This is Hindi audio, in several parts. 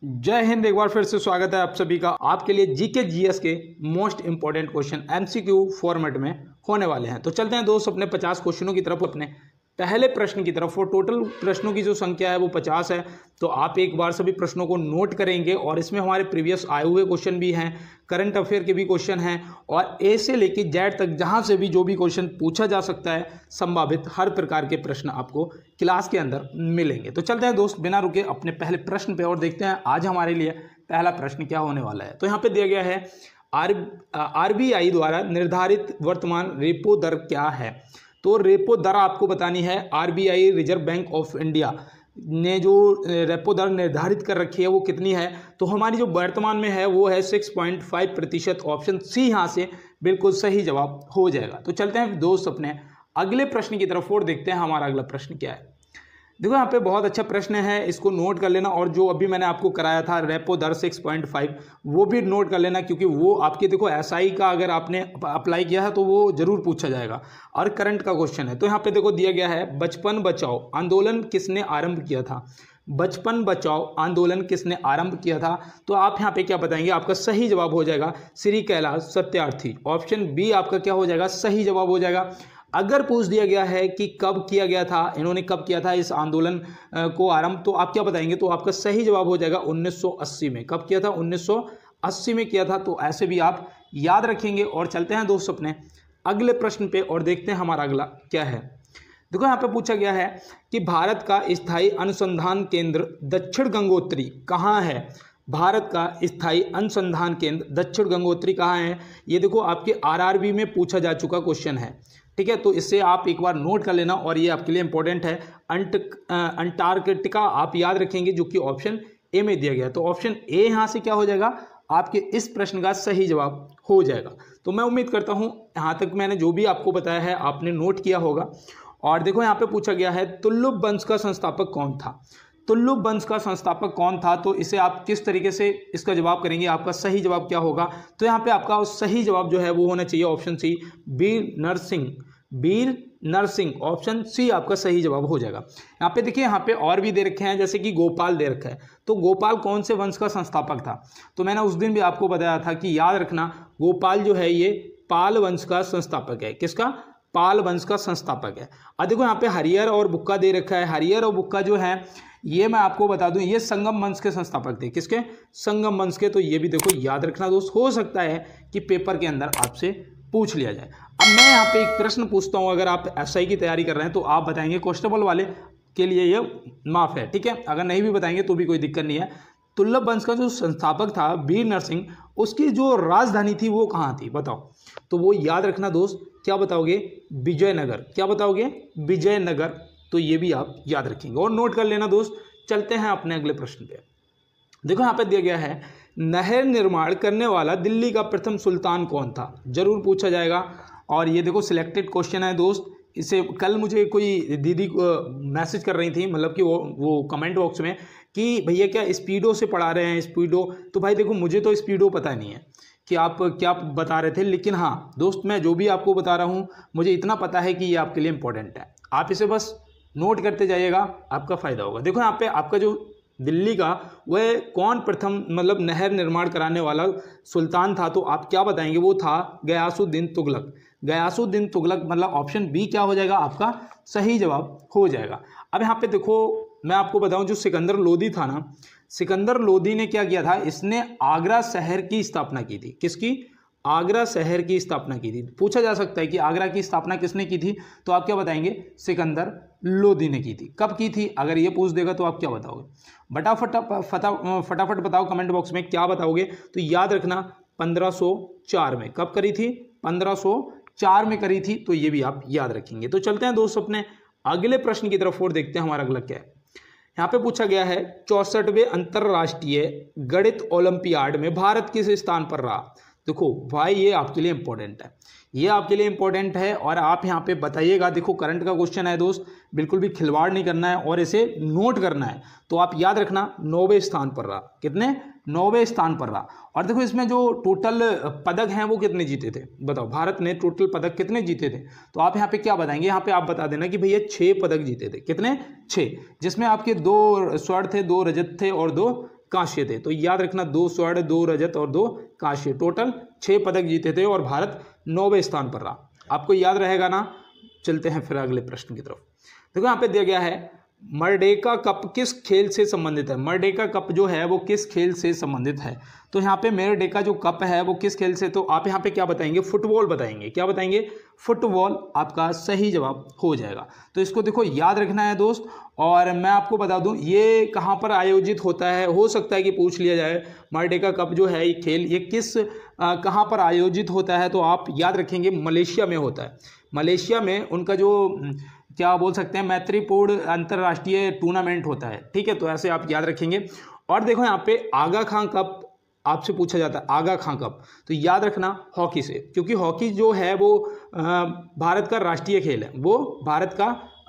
जय हिंद। एक बार फिर से स्वागत है आप सभी का। आपके लिए जीके जीएस के most important question MCQ format में होने वाले हैं। तो चलते हैं दोस्त अपने 50 क्वेश्चनों की तरफ, अपने पहले प्रश्न की तरफ। और टोटल प्रश्नों की जो संख्या है वो 50 है। तो आप एक बार सभी प्रश्नों को नोट करेंगे और इसमें हमारे प्रीवियस आए हुए क्वेश्चन भी हैं, करंट अफेयर के भी क्वेश्चन हैं और ए से लेकर जेड तक जहां से भी जो भी क्वेश्चन पूछा जा सकता है, संभावित हर प्रकार के प्रश्न आपको क्लास के अंदर मिलेंगे। तो चलते हैं दोस्त बिना रुके अपने पहले प्रश्न पे और देखते हैं आज हमारे लिए पहला प्रश्न क्या होने वाला है। तो यहाँ पे दिया गया है आरबीआई द्वारा निर्धारित वर्तमान रेपो दर क्या है। तो रेपो दर आपको बतानी है। RBI reserve bank of India ने जो रेपो दर निर्धारित कर रखी है वो कितनी है। तो हमारी जो वर्तमान में है वो है 6.5%। ऑप्शन सी यहाँ से बिल्कुल सही जवाब हो जाएगा। तो चलते हैं दोस्त अपने अगले प्रश्न की तरफ और देखते हैं हमारा अगला प्रश्न क्या है। देखो यहाँ पे बहुत अच्छा प्रश्न है, इसको नोट कर लेना। और जो अभी मैंने आपको कराया था रेपो दर 6.5 वो भी नोट कर लेना, क्योंकि वो आपके देखो एसआई का अगर आपने अप्लाई किया है तो वो जरूर पूछा जाएगा और करंट का क्वेश्चन है। तो यहाँ पे देखो दिया गया है बचपन बचाओ आंदोलन किसने आरंभ किया था। बचपन बचाओ आंदोलन किसने आरंभ किया था। तो आप यहाँ पे क्या बताएंगे, आपका सही जवाब हो जाएगा श्री कैलाश सत्यार्थी। ऑप्शन बी आपका क्या हो जाएगा, सही जवाब हो जाएगा। अगर पूछ दिया गया है कि कब किया गया था, इन्होंने कब किया था इस आंदोलन को आरंभ, तो आप क्या बताएंगे, तो आपका सही जवाब हो जाएगा 1980 में। कब किया था, 1980 में किया था। तो ऐसे भी आप याद रखेंगे। और चलते हैं दोस्त अपने अगले प्रश्न पे और देखते हैं हमारा अगला क्या है। देखो यहाँ पे पूछा गया है कि भारत का स्थायी अनुसंधान केंद्र दक्षिण गंगोत्री कहाँ है। भारत का स्थायी अनुसंधान केंद्र दक्षिण गंगोत्री कहाँ है। ये देखो आपके आरआरबी में पूछा जा चुका क्वेश्चन है, ठीक है। तो इससे आप एक बार नोट कर लेना और ये आपके लिए इंपॉर्टेंट है। अंटार्कटिका आप याद रखेंगे, जो कि ऑप्शन ए में दिया गया है। तो ऑप्शन ए यहाँ से क्या हो जाएगा, आपके इस प्रश्न का सही जवाब हो जाएगा। तो मैं उम्मीद करता हूँ यहाँ तक मैंने जो भी आपको बताया है आपने नोट किया होगा। और देखो यहाँ पे पूछा गया है तुल्लुभ वंश का संस्थापक कौन था। तुल्लुभ वंश का संस्थापक कौन था, तो इसे आप किस तरीके से इसका जवाब करेंगे, आपका सही जवाब क्या होगा। तो यहाँ पे आपका सही जवाब जो है वो होना चाहिए ऑप्शन सी, वीर नरसिंह। वीर नरसिंह, ऑप्शन सी आपका सही जवाब हो जाएगा। यहाँ पे देखिए, यहाँ पे और भी दे रखे हैं, जैसे कि गोपाल दे रखा है। तो गोपाल कौन से वंश का संस्थापक था, तो मैंने उस दिन भी आपको बताया था कि याद रखना गोपाल जो है ये पाल वंश का संस्थापक है। किसका, पाल वंश का संस्थापक है। अब देखो यहाँ पे हरियर और बुक्का दे रखा है। हरियर और बुक्का जो है ये मैं आपको बता दूं ये संगम वंश के संस्थापक थे। किसके, संगम वंश के। तो ये भी देखो याद रखना दोस्त, हो सकता है कि पेपर के अंदर आपसे पूछ लिया जाए। अब मैं यहाँ पे एक प्रश्न पूछता हूँ, अगर आप एसआई की तैयारी कर रहे हैं तो आप बताएंगे, कांस्टेबल वाले के लिए ये माफ है, ठीक है। अगर नहीं भी बताएंगे तो भी कोई दिक्कत नहीं है। तुल्लभ वंश का जो संस्थापक था वीर नरसिंह, उसकी जो राजधानी थी वो कहाँ थी बताओ। तो वो याद रखना दोस्त, क्या बताओगे, विजयनगर। क्या बताओगे, विजयनगर। तो ये भी आप याद रखेंगे और नोट कर लेना दोस्त। चलते हैं अपने अगले प्रश्न पे। देखो यहाँ पे दिया गया है नहर निर्माण करने वाला दिल्ली का प्रथम सुल्तान कौन था, जरूर पूछा जाएगा। और ये देखो सिलेक्टेड क्वेश्चन है दोस्त। इसे कल मुझे कोई दीदी मैसेज कर रही थी, मतलब कि वो कमेंट बॉक्स में कि भैया क्या स्पीडो से पढ़ा रहे हैं, स्पीडो। तो भाई देखो मुझे तो स्पीडो पता नहीं है कि आप क्या बता रहे थे, लेकिन हाँ दोस्त मैं जो भी आपको बता रहा हूँ मुझे इतना पता है कि ये आपके लिए इंपॉर्टेंट है। आप इसे बस नोट करते जाइएगा, आपका फायदा होगा। देखो यहाँ पे आपका जो दिल्ली का वह कौन प्रथम मतलब नहर निर्माण कराने वाला सुल्तान था, तो आप क्या बताएंगे, वो था गयासुद्दीन तुगलक। गयासुद्दीन तुगलक, मतलब ऑप्शन बी क्या हो जाएगा, आपका सही जवाब हो जाएगा। अब यहाँ पे देखो मैं आपको बताऊं, जो सिकंदर लोदी था ना, सिकंदर लोदी ने क्या किया था, इसने आगरा शहर की स्थापना की थी। किसकी, आगरा शहर की स्थापना की थी। पूछा जा सकता है कि आगरा की स्थापना किसने की थी, तो आप क्या बताएंगे, सिकंदर लोदी ने की थी। कब की थी, अगर ये पूछ देगा तो आप क्या बताओगे, फटाफट बताओ कमेंट बॉक्स में क्या बताओगे। तो याद रखना 1504 में। कब करी थी, 1504 में करी थी। तो ये भी आप याद रखेंगे। तो चलते हैं दोस्त अपने अगले प्रश्न की तरफ और देखते हैं हमारा अगला क्या है। यहाँ पे पूछा गया है 64वें अंतरराष्ट्रीय गणित ओलंपियाड में भारत किस स्थान पर रहा। देखो भाई ये आपके लिए इंपॉर्टेंट है, ये आपके लिए इंपॉर्टेंट है और आप यहाँ पे बताइएगा। देखो करंट का क्वेश्चन है दोस्त, बिल्कुल भी खिलवाड़ नहीं करना है और इसे नोट करना है। तो आप याद रखना 9वें स्थान पर रहा। कितने, 9वें स्थान पर रहा। और देखो इसमें जो टोटल पदक हैं वो कितने जीते थे बताओ, भारत ने टोटल पदक कितने जीते थे। तो आप यहाँ पे क्या बताएंगे, यहाँ पे आप बता देना कि भैया 6 पदक जीते थे। कितने, 6, जिसमें आपके 2 स्वर्ण थे, 2 रजत थे और 2 कांस्य थे। तो याद रखना 2 स्वर्ण, 2 रजत और 2 कांस्य, टोटल 6 पदक जीते थे और भारत 9वें स्थान पर रहा। आपको याद रहेगा ना। चलते हैं फिर अगले प्रश्न की तरफ। देखो यहाँ पे दिया गया है मर्डेका कप किस खेल से संबंधित है। मर्डेका कप जो है वो किस खेल से संबंधित है। तो यहाँ पे मर्डेका जो कप है वो किस खेल से, तो आप यहाँ पे क्या बताएंगे, फुटबॉल बताएंगे। क्या बताएंगे, फुटबॉल आपका सही जवाब हो जाएगा। तो इसको देखो याद रखना है दोस्त। और मैं आपको बता दूं ये कहाँ पर आयोजित होता है, हो सकता है कि पूछ लिया जाए मर्डेका कप जो है ये खेल ये किस कहाँ पर आयोजित होता है। तो आप याद रखेंगे मलेशिया में होता है। मलेशिया में उनका जो क्या बोल सकते हैं मैत्रीपूर्ण अंतर्राष्ट्रीय टूर्नामेंट होता है। ठीक है, तो ऐसे आप याद रखेंगे। और देखो यहाँ पे आगा खां कप आपसे पूछा जाता है, आगा खां कप, तो याद रखना हॉकी से, क्योंकि हॉकी जो है वो भारत का राष्ट्रीय खेल है, वो भारत का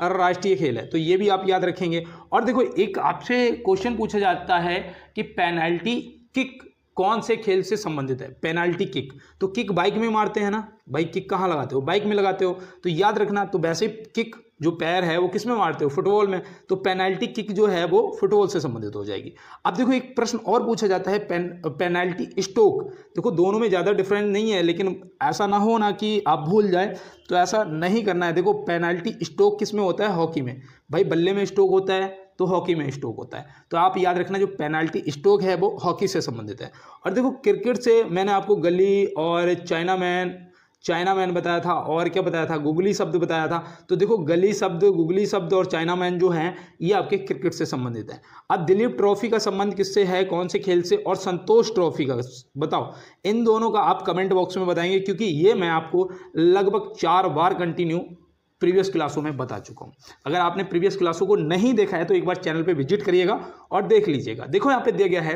राष्ट्रीय खेल है। तो ये भी आप याद रखेंगे। और देखो एक आपसे क्वेश्चन पूछा जाता है कि पेनल्टी किक कौन से खेल से संबंधित है। पेनल्टी किक, तो किक बाइक में मारते हैं ना भाई, किक कहाँ लगाते हो, बाइक में लगाते हो। तो याद रखना, तो वैसे किक जो पैर है वो किस में मारते हो, फुटबॉल में। तो पेनल्टी किक जो है वो फुटबॉल से संबंधित हो जाएगी। अब देखो एक प्रश्न और पूछा जाता है पेनल्टी स्ट्रोक। देखो दोनों में ज़्यादा डिफरेंस नहीं है, लेकिन ऐसा ना हो ना कि आप भूल जाए, तो ऐसा नहीं करना है। देखो पेनल्टी स्ट्रोक किस में होता है, हॉकी में। भाई बल्ले में स्ट्रोक होता है तो हॉकी में स्ट्रोक होता है। तो आप याद रखना जो पेनल्टी स्ट्रोक है वो हॉकी से संबंधित है। और देखो क्रिकेट से मैंने आपको गली और चाइना मैन बताया था, और क्या बताया था, गुगली शब्द बताया था। तो देखो गली शब्द, गुगली शब्द और चाइना मैन जो हैं ये आपके क्रिकेट से संबंधित है। अब दिलीप ट्रॉफी का संबंध किससे है, कौन से खेल से, और संतोष ट्रॉफी का बताओ। इन दोनों का आप कमेंट बॉक्स में बताएंगे, क्योंकि ये मैं आपको लगभग 4 बार कंटिन्यू प्रीवियस क्लासों में बता चुका हूँ। अगर आपने प्रीवियस क्लासों को नहीं देखा है तो एक बार चैनल पे विजिट करिएगा और देख लीजिएगा। देखो यहाँ पे दिया गया है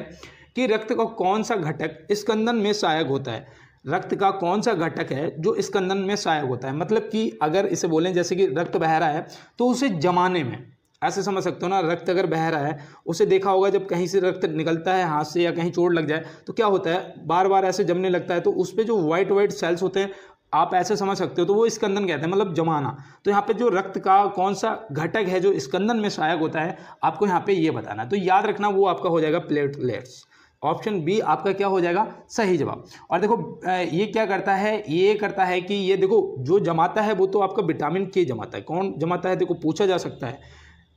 कि रक्त का कौन सा घटक स्कंदन में सहायक होता है। रक्त का कौन सा घटक है जो स्कंदन में सहायक होता है, मतलब कि अगर इसे बोलें जैसे कि रक्त बह रहा है तो उसे जमाने में, ऐसे समझ सकते हो ना, रक्त अगर बह रहा है, उसे देखा होगा जब कहीं से रक्त निकलता है हाथ से या कहीं चोट लग जाए तो क्या होता है, बार बार ऐसे जमने लगता है। तो उस पर जो वाइट सेल्स होते हैं आप ऐसे समझ सकते हो, तो वो स्कंदन कहते हैं, मतलब जमाना। तो यहाँ पे जो रक्त का कौन सा घटक है जो स्कंदन में सहायक होता है, आपको यहाँ पे ये बताना है। तो याद रखना वो आपका हो जाएगा प्लेटलेट्स। ऑप्शन बी आपका क्या हो जाएगा, सही जवाब। और देखो ये क्या करता है, ये करता है कि ये देखो जो जमाता है वो तो आपका विटामिन के जमाता है। कौन जमाता है, देखो पूछा जा सकता है,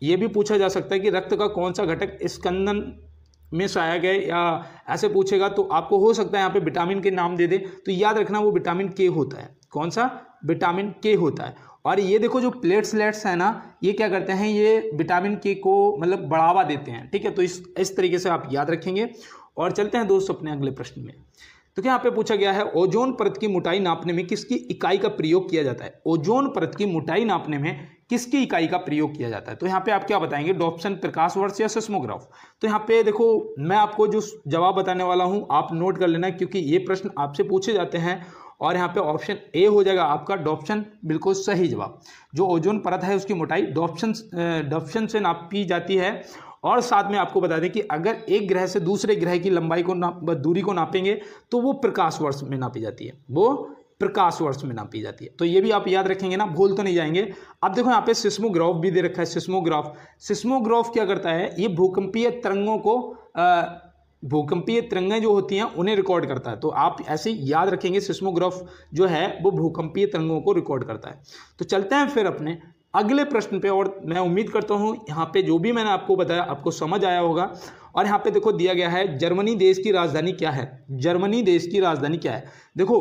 ये भी पूछा जा सकता है कि रक्त का कौन सा घटक स्कंदन में सहायक है, या ऐसे पूछेगा तो आपको हो सकता है यहाँ पे विटामिन के नाम दे दे। तो याद रखना वो विटामिन के होता है। कौन सा, विटामिन के होता है। और ये देखो जो प्लेटलेट्स है ना, ये क्या करते हैं, ये विटामिन के को मतलब बढ़ावा देते हैं। ठीक है, तो इस तरीके से आप याद रखेंगे। और चलते हैं दोस्तों अपने अगले प्रश्न में। तो क्या यहाँ पे पूछा गया है ओजोन परत की मोटाई नापने में किसकी इकाई का प्रयोग किया जाता है। ओजोन परत की मोटाई नापने में किसकी इकाई का प्रयोग किया जाता है। तो यहाँ पे आप क्या बताएंगे, डॉप्सन, प्रकाश वर्ष या सिस्मोग्राफ। तो यहाँ पे देखो मैं आपको जो जवाब बताने वाला हूँ आप नोट कर लेना, क्योंकि ये प्रश्न आपसे पूछे जाते हैं। और यहाँ पे ऑप्शन ए हो जाएगा आपका डॉप्सन, बिल्कुल सही जवाब। जो ओजोन परत है उसकी मोटाई डॉप्सन से नापी जाती है। और साथ में आपको बता दें कि अगर एक ग्रह से दूसरे ग्रह की लंबाई को दूरी को नापेंगे तो वो प्रकाश वर्ष में नापी जाती है, वो प्रकाश वर्ष में नापी जाती है। तो ये भी आप याद रखेंगे ना, भूल तो नहीं जाएंगे। अब देखो यहाँ पे सिस्मोग्राफ भी दे रखा है। सिस्मोग्राफ क्या करता है, ये भूकंपीय तरंगों को भूकंपीय तरंगें जो होती हैं उन्हें रिकॉर्ड करता है। तो आप ऐसे याद रखेंगे सिस्मोग्राफ जो है वो भूकंपीय तरंगों को रिकॉर्ड करता है। तो चलते हैं फिर अपने अगले प्रश्न पे। और मैं उम्मीद करता हूँ यहाँ पे जो भी मैंने आपको बताया आपको समझ आया होगा। और यहाँ पे देखो दिया गया है जर्मनी देश की राजधानी क्या है। जर्मनी देश की राजधानी क्या है, देखो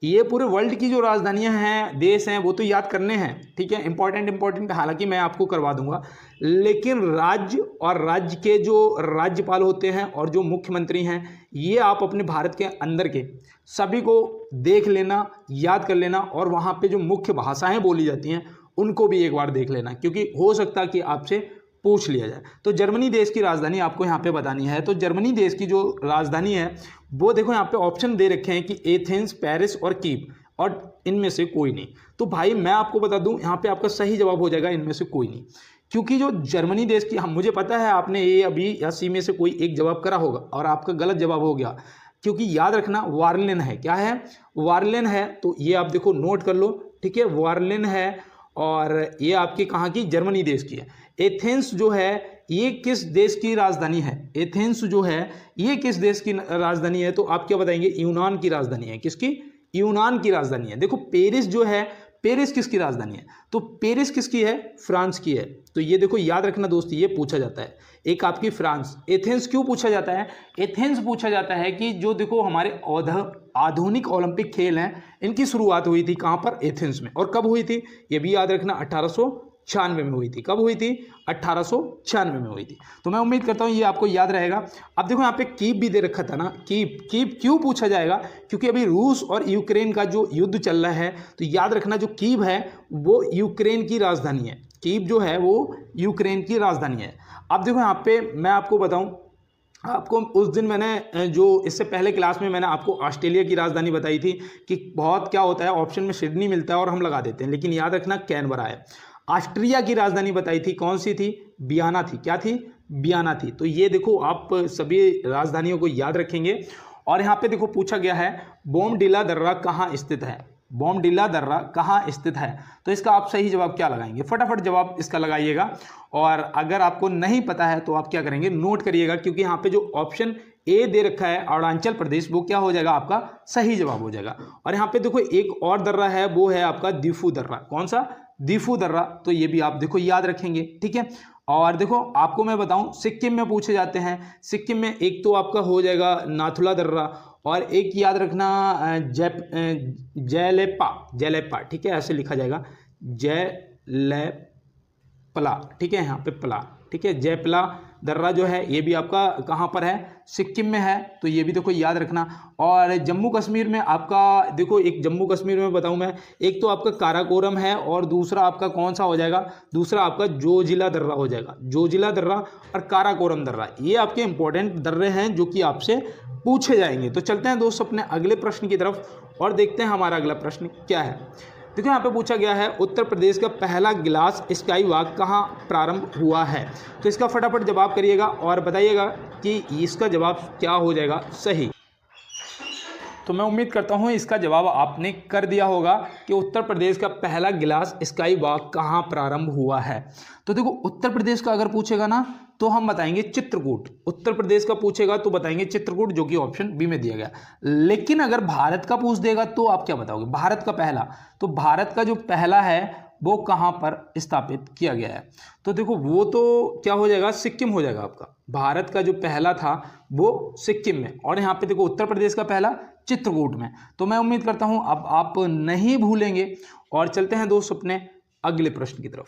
ये पूरे वर्ल्ड की जो राजधानियां हैं, देश हैं, वो तो याद करने हैं। ठीक है, इंपॉर्टेंट हालांकि मैं आपको करवा दूंगा, लेकिन राज्य और राज्य के जो राज्यपाल होते हैं और जो मुख्यमंत्री हैं, ये आप अपने भारत के अंदर के सभी को देख लेना, याद कर लेना। और वहाँ पे जो मुख्य भाषाएं बोली जाती हैं उनको भी एक बार देख लेना, क्योंकि हो सकता है कि आपसे पूछ लिया जाए। तो जर्मनी देश की राजधानी आपको यहाँ पे बतानी है। तो जर्मनी देश की जो राजधानी है वो देखो यहाँ पे ऑप्शन दे रखे हैं कि एथेंस, पेरिस और कीव, और इनमें से कोई नहीं। तो भाई मैं आपको बता दूं यहाँ पे आपका सही जवाब हो जाएगा इनमें से कोई नहीं, क्योंकि जो जर्मनी देश की, हम मुझे पता है आपने ए अभी या सी में से कोई एक जवाब करा होगा और आपका गलत जवाब हो गया, क्योंकि याद रखना वार्लिन है। क्या है, वार्लिन है। तो ये आप देखो नोट कर लो, ठीक है, वार्लिन है। और ये आपकी कहाँ की, जर्मनी देश की है। एथेंस जो है ये किस देश की राजधानी है? एथेंस जो है ये किस देश की राजधानी है? तो आप क्या बताएंगे? यूनान की राजधानी है। किसकी? यूनान की राजधानी है। देखो पेरिस जो है, पेरिस किसकी राजधानी है? तो पेरिस किसकी है? फ्रांस की है। तो ये देखो याद रखना दोस्त, ये पूछा जाता है। एक आपकी फ्रांस। एथेंस क्यों पूछा जाता है? एथेंस पूछा जाता है कि जो देखो हमारे आधुनिक ओलंपिक खेल हैं, इनकी शुरुआत हुई थी कहाँ पर? एथेंस में। और कब हुई थी? ये भी याद रखना, 1896 में हुई थी। कब हुई थी? 1896 में हुई थी। तो मैं उम्मीद करता हूँ ये आपको याद रहेगा। अब देखो यहाँ पे कीव भी दे रखा था ना, कीव क्यों पूछा जाएगा? क्योंकि अभी रूस और यूक्रेन का जो युद्ध चल रहा है, तो याद रखना जो कीव है वो यूक्रेन की राजधानी है। कीव जो है वो यूक्रेन की राजधानी है। अब देखो यहाँ पे मैं आपको बताऊँ, आपको उस दिन मैंने जो इससे पहले क्लास में मैंने आपको ऑस्ट्रेलिया की राजधानी बताई थी कि बहुत क्या होता है, ऑप्शन में सिडनी मिलता है और हम लगा देते हैं, लेकिन याद रखना कैनबरा है। ऑस्ट्रिया की राजधानी बताई थी, कौन सी थी? वियना थी। क्या थी? वियना थी। तो ये देखो आप सभी राजधानियों को याद रखेंगे। और यहाँ पे देखो पूछा गया है बोमडिला दर्रा कहाँ स्थित है? बोमडिला दर्रा कहाँ स्थित है? तो इसका आप सही जवाब क्या लगाएंगे? फटाफट जवाब इसका लगाइएगा। और अगर आपको नहीं पता है तो आप क्या करेंगे? नोट करिएगा, क्योंकि यहाँ पे जो ऑप्शन ए दे रखा है अरुणाचल प्रदेश, वो क्या हो जाएगा? आपका सही जवाब हो जाएगा। और यहाँ पे देखो एक और दर्रा है, वो है आपका दिफू दर्रा। कौन सा? दिफू दर्रा। तो ये भी आप देखो याद रखेंगे, ठीक है। और देखो आपको मैं बताऊं, सिक्किम में पूछे जाते हैं। सिक्किम में एक तो आपका हो जाएगा नाथुला दर्रा, और एक याद रखना जयलेपा, ठीक है, ऐसे लिखा जाएगा जयलेपला, ठीक है, यहाँ पे पला, ठीक है। जयपला दर्रा जो है ये भी आपका कहाँ पर है? सिक्किम में है। तो ये भी देखो याद रखना। और जम्मू कश्मीर में आपका देखो, एक जम्मू कश्मीर में बताऊं मैं, एक तो आपका काराकोरम है और दूसरा आपका कौन सा हो जाएगा? दूसरा आपका जोजिला दर्रा हो जाएगा। जोजिला दर्रा और काराकोरम दर्रा, ये आपके इंपॉर्टेंट दर्रे हैं जो कि आपसे पूछे जाएंगे। तो चलते हैं दोस्तों अपने अगले प्रश्न की तरफ और देखते हैं हमारा अगला प्रश्न क्या है। देखो यहाँ पे पूछा गया है उत्तर प्रदेश का पहला ग्लास स्काई वॉक कहाँ प्रारंभ हुआ है? तो इसका फटाफट जवाब करिएगा और बताइएगा कि इसका जवाब क्या हो जाएगा सही। तो मैं उम्मीद करता हूँ इसका जवाब आपने कर दिया होगा कि उत्तर प्रदेश का पहला ग्लास स्काई वॉक कहाँ प्रारंभ हुआ है। तो देखो उत्तर प्रदेश का अगर पूछेगा ना तो हम बताएंगे चित्रकूट। उत्तर प्रदेश का पूछेगा तो बताएंगे चित्रकूट, जो कि ऑप्शन बी में दिया गया। लेकिन अगर भारत का पूछ देगा तो आप क्या बताओगे? भारत का पहला, तो भारत का जो पहला है वो कहाँ पर स्थापित किया गया है? तो देखो वो तो क्या हो जाएगा? सिक्किम हो जाएगा आपका। भारत का जो पहला था वो सिक्किम में, और यहाँ पे देखो उत्तर प्रदेश का पहला चित्रकूट में। तो मैं उम्मीद करता हूँ अब आप नहीं भूलेंगे। और चलते हैं दोस्त अपने अगले प्रश्न की तरफ।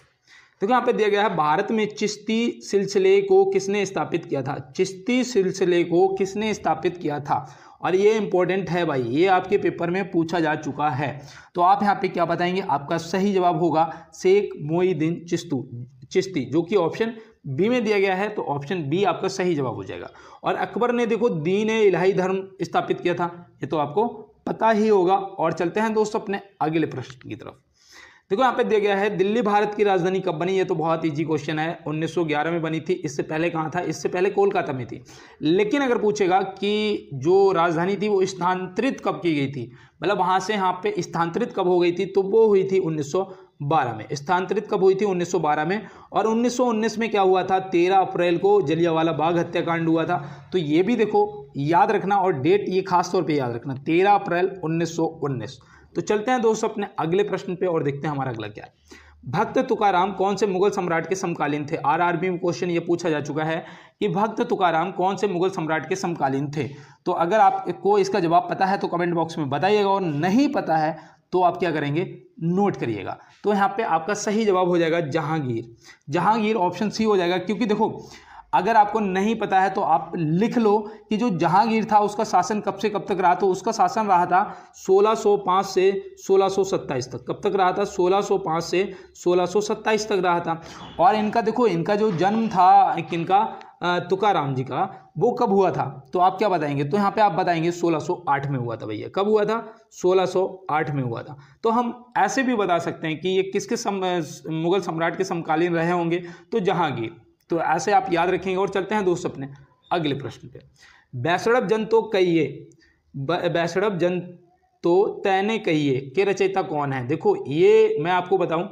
देखो यहाँ पे दिया गया है भारत में चिश्ती सिलसिले को किसने स्थापित किया था? चिश्ती सिलसिले को किसने स्थापित किया था? और ये इंपॉर्टेंट है भाई, ये आपके पेपर में पूछा जा चुका है। तो आप यहाँ पे क्या बताएंगे? आपका सही जवाब होगा शेख मोइनुद्दीन चिश्ती, जो कि ऑप्शन बी में दिया गया है। तो ऑप्शन बी आपका सही जवाब हो जाएगा। और अकबर ने देखो दीन इलाही धर्म स्थापित किया था, ये तो आपको पता ही होगा। और चलते हैं दोस्तों अपने अगले प्रश्न की तरफ। देखो यहाँ पे दिया गया है दिल्ली भारत की राजधानी कब बनी? ये तो बहुत इजी क्वेश्चन है। 1911 में बनी थी। इससे पहले कहाँ था? इससे पहले कोलकाता में थी। लेकिन अगर पूछेगा कि जो राजधानी थी वो स्थानांतरित कब की गई थी, मतलब वहाँ से यहाँ पे स्थानांतरित कब हो गई थी, तो वो हुई थी 1912 में। स्थानांतरित कब हुई थी? 1912 में। और 1919 में क्या हुआ था? 13 अप्रैल को जलियांवाला बाग हत्याकांड हुआ था। तो ये भी देखो याद रखना, और डेट ये खास तौर पर याद रखना, 13 अप्रैल 1919। तो चलते हैं दोस्तों अपने अगले प्रश्न पे और देखते हैं हमारा अगला क्या है। भक्त तुकाराम कौन से मुगल सम्राट के समकालीन थे? आरआरबी में क्वेश्चन ये पूछा जा चुका है कि भक्त तुकाराम कौन से मुगल सम्राट के समकालीन थे। तो अगर आपको इसका जवाब पता है तो कमेंट बॉक्स में बताइएगा, और नहीं पता है तो आप क्या करेंगे? नोट करिएगा। तो यहाँ पे आपका सही जवाब हो जाएगा जहांगीर। जहांगीर ऑप्शन सी हो जाएगा। क्योंकि देखो अगर आपको नहीं पता है तो आप लिख लो कि जो जहांगीर था उसका शासन कब से कब तक रहा। तो उसका शासन रहा था 1605 से 1627 तक। कब तक रहा था? 1605 से 1627 तक रहा था। और इनका देखो, इनका जो जन्म था किनका? तुकाराम जी का, वो कब हुआ था? तो आप क्या बताएंगे? तो यहाँ पे आप बताएंगे 1608 में हुआ था भैया। कब हुआ था? 1608 में हुआ था। तो हम ऐसे भी बता सकते हैं कि ये किसके मुगल सम्राट के समकालीन रहे होंगे, तो जहांगीर। तो ऐसे आप याद रखेंगे। और चलते हैं दोस्त अपने अगले प्रश्न पे। बैसड़ब जन तो कहिए, बैसड़ब जन तो तैने कहिए के रचयिता कौन है? देखो ये मैं आपको बताऊं,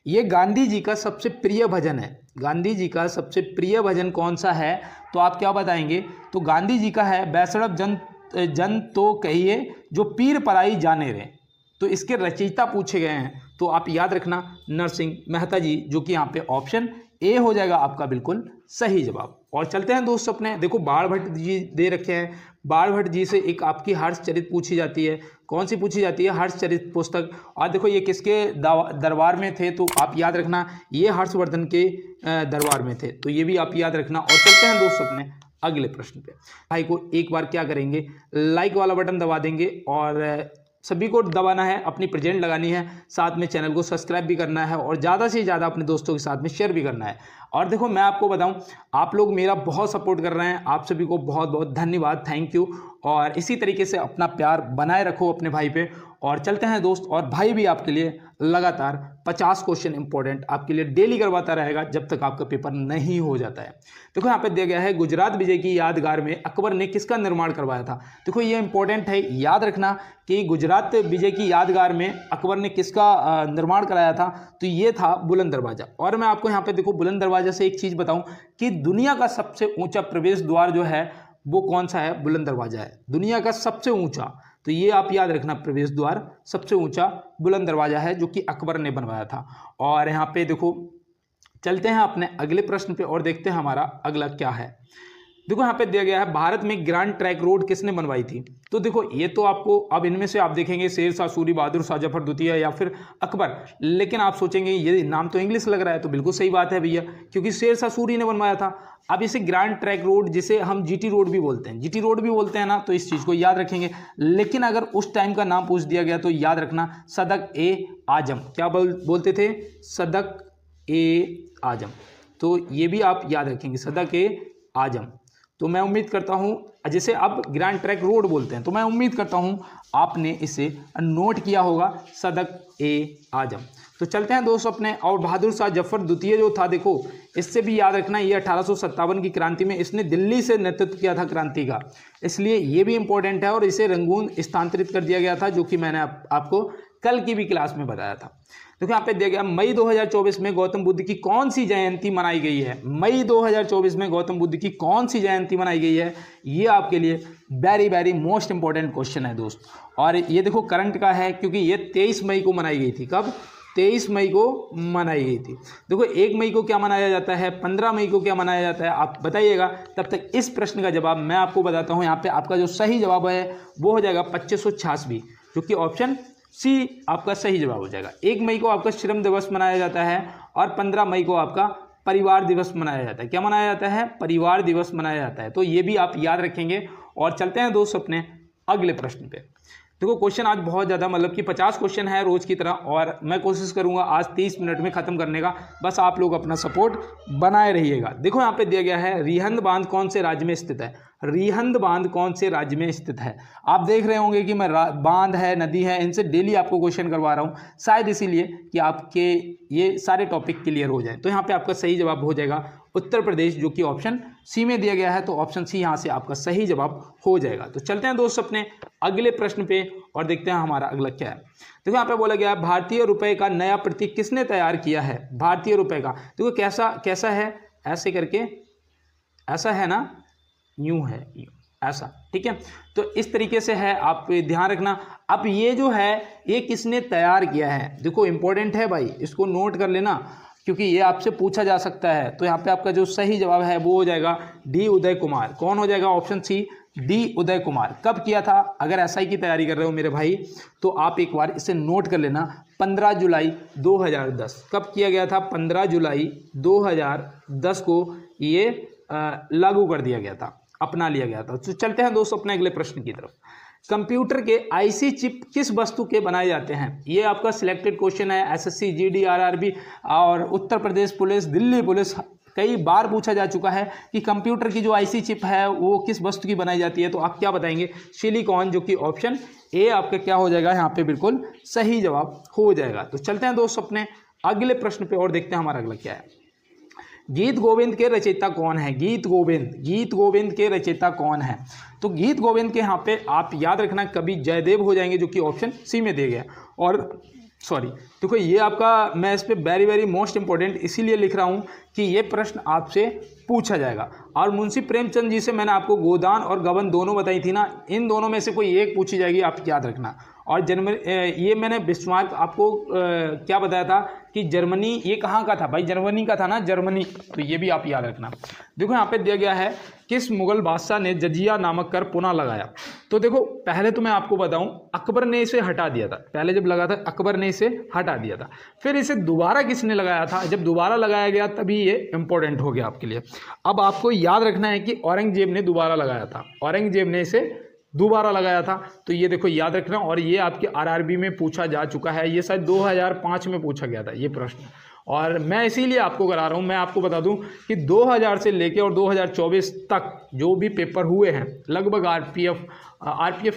ये गांधी जी का सबसे प्रिय भजन है। गांधी जी का सबसे प्रिय भजन कौन सा है, तो आप क्या बताएंगे, तो गांधी जी का है बैसड़ब जन जन तो कहिए जो पीर पराई जाने रे। तो इसके रचयिता पूछे गए हैं, तो आप याद रखना नरसिंह मेहता जी, जो कि यहाँ पे ऑप्शन ए हो जाएगा आपका बिल्कुल सही जवाब। और चलते हैं दोस्तों अपने, देखो बाण भट्ट जी दे रखे हैं, बाण भट्ट जी से एक आपकी हर्षचरित पूछी जाती है। कौन सी पूछी जाती है, हर्षचरित पुस्तक। और देखो ये किसके दरबार में थे, तो आप याद रखना ये हर्षवर्धन के दरबार में थे, तो ये भी आप याद रखना। और चलते हैं दोस्तों अपने अगले प्रश्न पे। भाई को एक बार क्या करेंगे, लाइक वाला बटन दबा देंगे और सभी को दबाना है, अपनी प्रेजेंट लगानी है, साथ में चैनल को सब्सक्राइब भी करना है और ज़्यादा से ज़्यादा अपने दोस्तों के साथ में शेयर भी करना है। और देखो मैं आपको बताऊं, आप लोग मेरा बहुत सपोर्ट कर रहे हैं, आप सभी को बहुत बहुत धन्यवाद, थैंक यू। और इसी तरीके से अपना प्यार बनाए रखो अपने भाई पे। और चलते हैं दोस्त, और भाई भी आपके लिए लगातार 50 क्वेश्चन इंपॉर्टेंट आपके लिए डेली करवाता रहेगा जब तक आपका पेपर नहीं हो जाता है। देखो यहाँ पे दिया गया है, गुजरात विजय की यादगार में अकबर ने किसका निर्माण करवाया था। देखो ये इंपॉर्टेंट है, याद रखना कि गुजरात विजय की यादगार में अकबर ने किसका निर्माण कराया था, तो ये था बुलंद दरवाजा। और मैं आपको यहाँ पे देखो बुलंद दरवाजा से एक चीज़ बताऊँ कि दुनिया का सबसे ऊँचा प्रवेश द्वार जो है वो कौन सा है, बुलंद दरवाजा है, दुनिया का सबसे ऊँचा। तो ये आप याद रखना, प्रवेश द्वार सबसे ऊंचा बुलंद दरवाजा है जो कि अकबर ने बनवाया था। और यहाँ पे देखो चलते हैं अपने अगले प्रश्न पे और देखते हैं हमारा अगला क्या है। देखो यहाँ पे दिया गया है, भारत में ग्रैंड ट्रैंक रोड किसने बनवाई थी। तो देखो ये तो आपको अब इनमें से आप देखेंगे शेर शाह सूरी, बहादुर शाह जफर द्वितीय या फिर अकबर, लेकिन आप सोचेंगे ये नाम तो इंग्लिश लग रहा है, तो बिल्कुल सही बात है भैया, क्योंकि शेर शाह सूरी ने बनवाया था। अब इसे ग्रैंड ट्रैंक रोड, जिसे हम जीटी रोड भी बोलते हैं, जीटी रोड भी बोलते हैं ना, तो इस चीज़ को याद रखेंगे। लेकिन अगर उस टाइम का नाम पूछ दिया गया तो याद रखना सदक ए आजम। क्या बोलते थे, सदक ए आजम। तो ये भी आप याद रखेंगे, सदक ए आजम। तो मैं उम्मीद करता हूँ, जैसे अब ग्रैंड ट्रैंक रोड बोलते हैं, तो मैं उम्मीद करता हूँ आपने इसे नोट किया होगा, सदक ए आजम। तो चलते हैं दोस्तों अपने, और बहादुर शाह जफर द्वितीय जो था, देखो इससे भी याद रखना, ये 1857 की क्रांति में इसने दिल्ली से नेतृत्व किया था क्रांति का, इसलिए ये भी इंपॉर्टेंट है। और इसे रंगून स्थानांतरित कर दिया गया था, जो कि मैंने आपको कल की भी क्लास में बताया था। देखो यहाँ पे दिया गया, मई 2024 में गौतम बुद्ध की कौन सी जयंती मनाई गई है। मई 2024 में गौतम बुद्ध की कौन सी जयंती मनाई गई है, ये आपके लिए very very most important question है दोस्त। और ये देखो करंट का है, क्योंकि ये 23 मई को मनाई गई थी। कब, 23 मई को मनाई गई थी। देखो 1 मई को क्या मनाया जाता है, 15 मई को क्या मनाया जाता है, आप बताइएगा। तब तक इस प्रश्न का जवाब मैं आपको बताता हूँ। यहाँ पे आपका जो सही जवाब है वो हो जाएगा 2586, जो कि ऑप्शन सी आपका सही जवाब हो जाएगा। 1 मई को आपका श्रम दिवस मनाया जाता है और 15 मई को आपका परिवार दिवस मनाया जाता है। क्या मनाया जाता है, परिवार दिवस मनाया जाता है। तो ये भी आप याद रखेंगे। और चलते हैं दोस्त अपने अगले प्रश्न पे। देखो क्वेश्चन आज बहुत ज़्यादा, मतलब कि 50 क्वेश्चन है रोज़ की तरह, और मैं कोशिश करूंगा आज 30 मिनट में ख़त्म करने का। बस आप लोग अपना सपोर्ट बनाए रहिएगा। देखो यहाँ पे दिया गया है, रिहंद बांध कौन से राज्य में स्थित है। रिहंद बांध कौन से राज्य में स्थित है। आप देख रहे होंगे कि मैं बांध है, नदी है, इनसे डेली आपको क्वेश्चन करवा रहा हूँ, शायद इसीलिए कि आपके ये सारे टॉपिक क्लियर हो जाए। तो यहाँ पे आपका सही जवाब हो जाएगा उत्तर प्रदेश, जो कि ऑप्शन सी में दिया गया है। तो ऑप्शन सी यहाँ से आपका सही जवाब हो जाएगा। तो चलते हैं दोस्त अपने अगले प्रश्न पे और देखते हैं हमारा अगला क्या है। देखो यहाँ पे बोला गया है, भारतीय रुपए का नया प्रतीक किसने तैयार किया है। भारतीय रुपए का देखो कैसा है, ऐसे करके, ऐसा है ना, यूं है, ऐसा, ठीक है। तो इस तरीके से है, आप ध्यान रखना। अब ये जो है ये किसने तैयार किया है, देखो इंपॉर्टेंट है भाई, इसको नोट कर लेना, क्योंकि ये आपसे पूछा जा सकता है। तो यहाँ पे आपका जो सही जवाब है वो हो जाएगा डी उदय कुमार। कौन हो जाएगा, option C D Uday Kumar. कब किया था, अगर एसआई की तैयारी कर रहे हो मेरे भाई तो आप एक बार इसे नोट कर लेना, 15 जुलाई 2010। कब किया गया था, 15 जुलाई 2010 को ये लागू कर दिया गया था, अपना लिया गया था। तो चलते हैं दोस्तों अपने अगले प्रश्न की तरफ। कंप्यूटर के आईसी चिप किस वस्तु के बनाए जाते हैं। ये आपका सिलेक्टेड क्वेश्चन है, एसएससी, जीडी, आरआरबी और उत्तर प्रदेश पुलिस, दिल्ली पुलिस, कई बार पूछा जा चुका है कि कंप्यूटर की जो आईसी चिप है वो किस वस्तु की बनाई जाती है। तो आप क्या बताएंगे, सिलिकॉन, जो कि ऑप्शन ए आपका क्या हो जाएगा, यहाँ पे बिल्कुल सही जवाब हो जाएगा। तो चलते हैं दोस्तों अपने अगले प्रश्न पे और देखते हैं हमारा अगला क्या है। गीत गोविंद के रचयिता कौन है। गीत गोविंद के रचयिता कौन है। तो गीत गोविंद के यहाँ पे आप याद रखना कवि जयदेव हो जाएंगे, जो कि ऑप्शन सी में दिया गया। और सॉरी, देखो ये आपका, मैं इस पे वेरी वेरी मोस्ट इंपॉर्टेंट इसीलिए लिख रहा हूँ कि ये प्रश्न आपसे पूछा जाएगा। और मुंशी प्रेमचंद जी से मैंने आपको गोदान और गबन दोनों बताई थी ना, इन दोनों में से कोई एक पूछी जाएगी, आप याद रखना। और ये मैंने बिस्मार्क आपको क्या बताया था कि जर्मनी, ये कहाँ का था भाई, जर्मनी का था ना, जर्मनी, तो ये भी आप याद रखना। देखो यहाँ पे दिया गया है, किस मुगल बादशाह ने जजिया नामक कर पुनः लगाया। तो देखो पहले तो मैं आपको बताऊं, अकबर ने इसे हटा दिया था, पहले जब लगा था अकबर ने इसे हटा दिया था, फिर इसे दोबारा किसने लगाया था, जब दोबारा लगाया गया तभी ये इंपॉर्टेंट हो गया आपके लिए। अब आपको याद रखना है कि औरंगजेब ने दोबारा लगाया था, औरंगजेब ने इसे दोबारा लगाया था, तो ये देखो याद रखना। और ये आपके आरआरबी में पूछा जा चुका है, ये शायद 2005 में पूछा गया था ये प्रश्न, और मैं इसीलिए आपको करा रहा हूँ। मैं आपको बता दूं कि 2000 से लेके और 2024 तक जो भी पेपर हुए हैं, लगभग आरपीएफ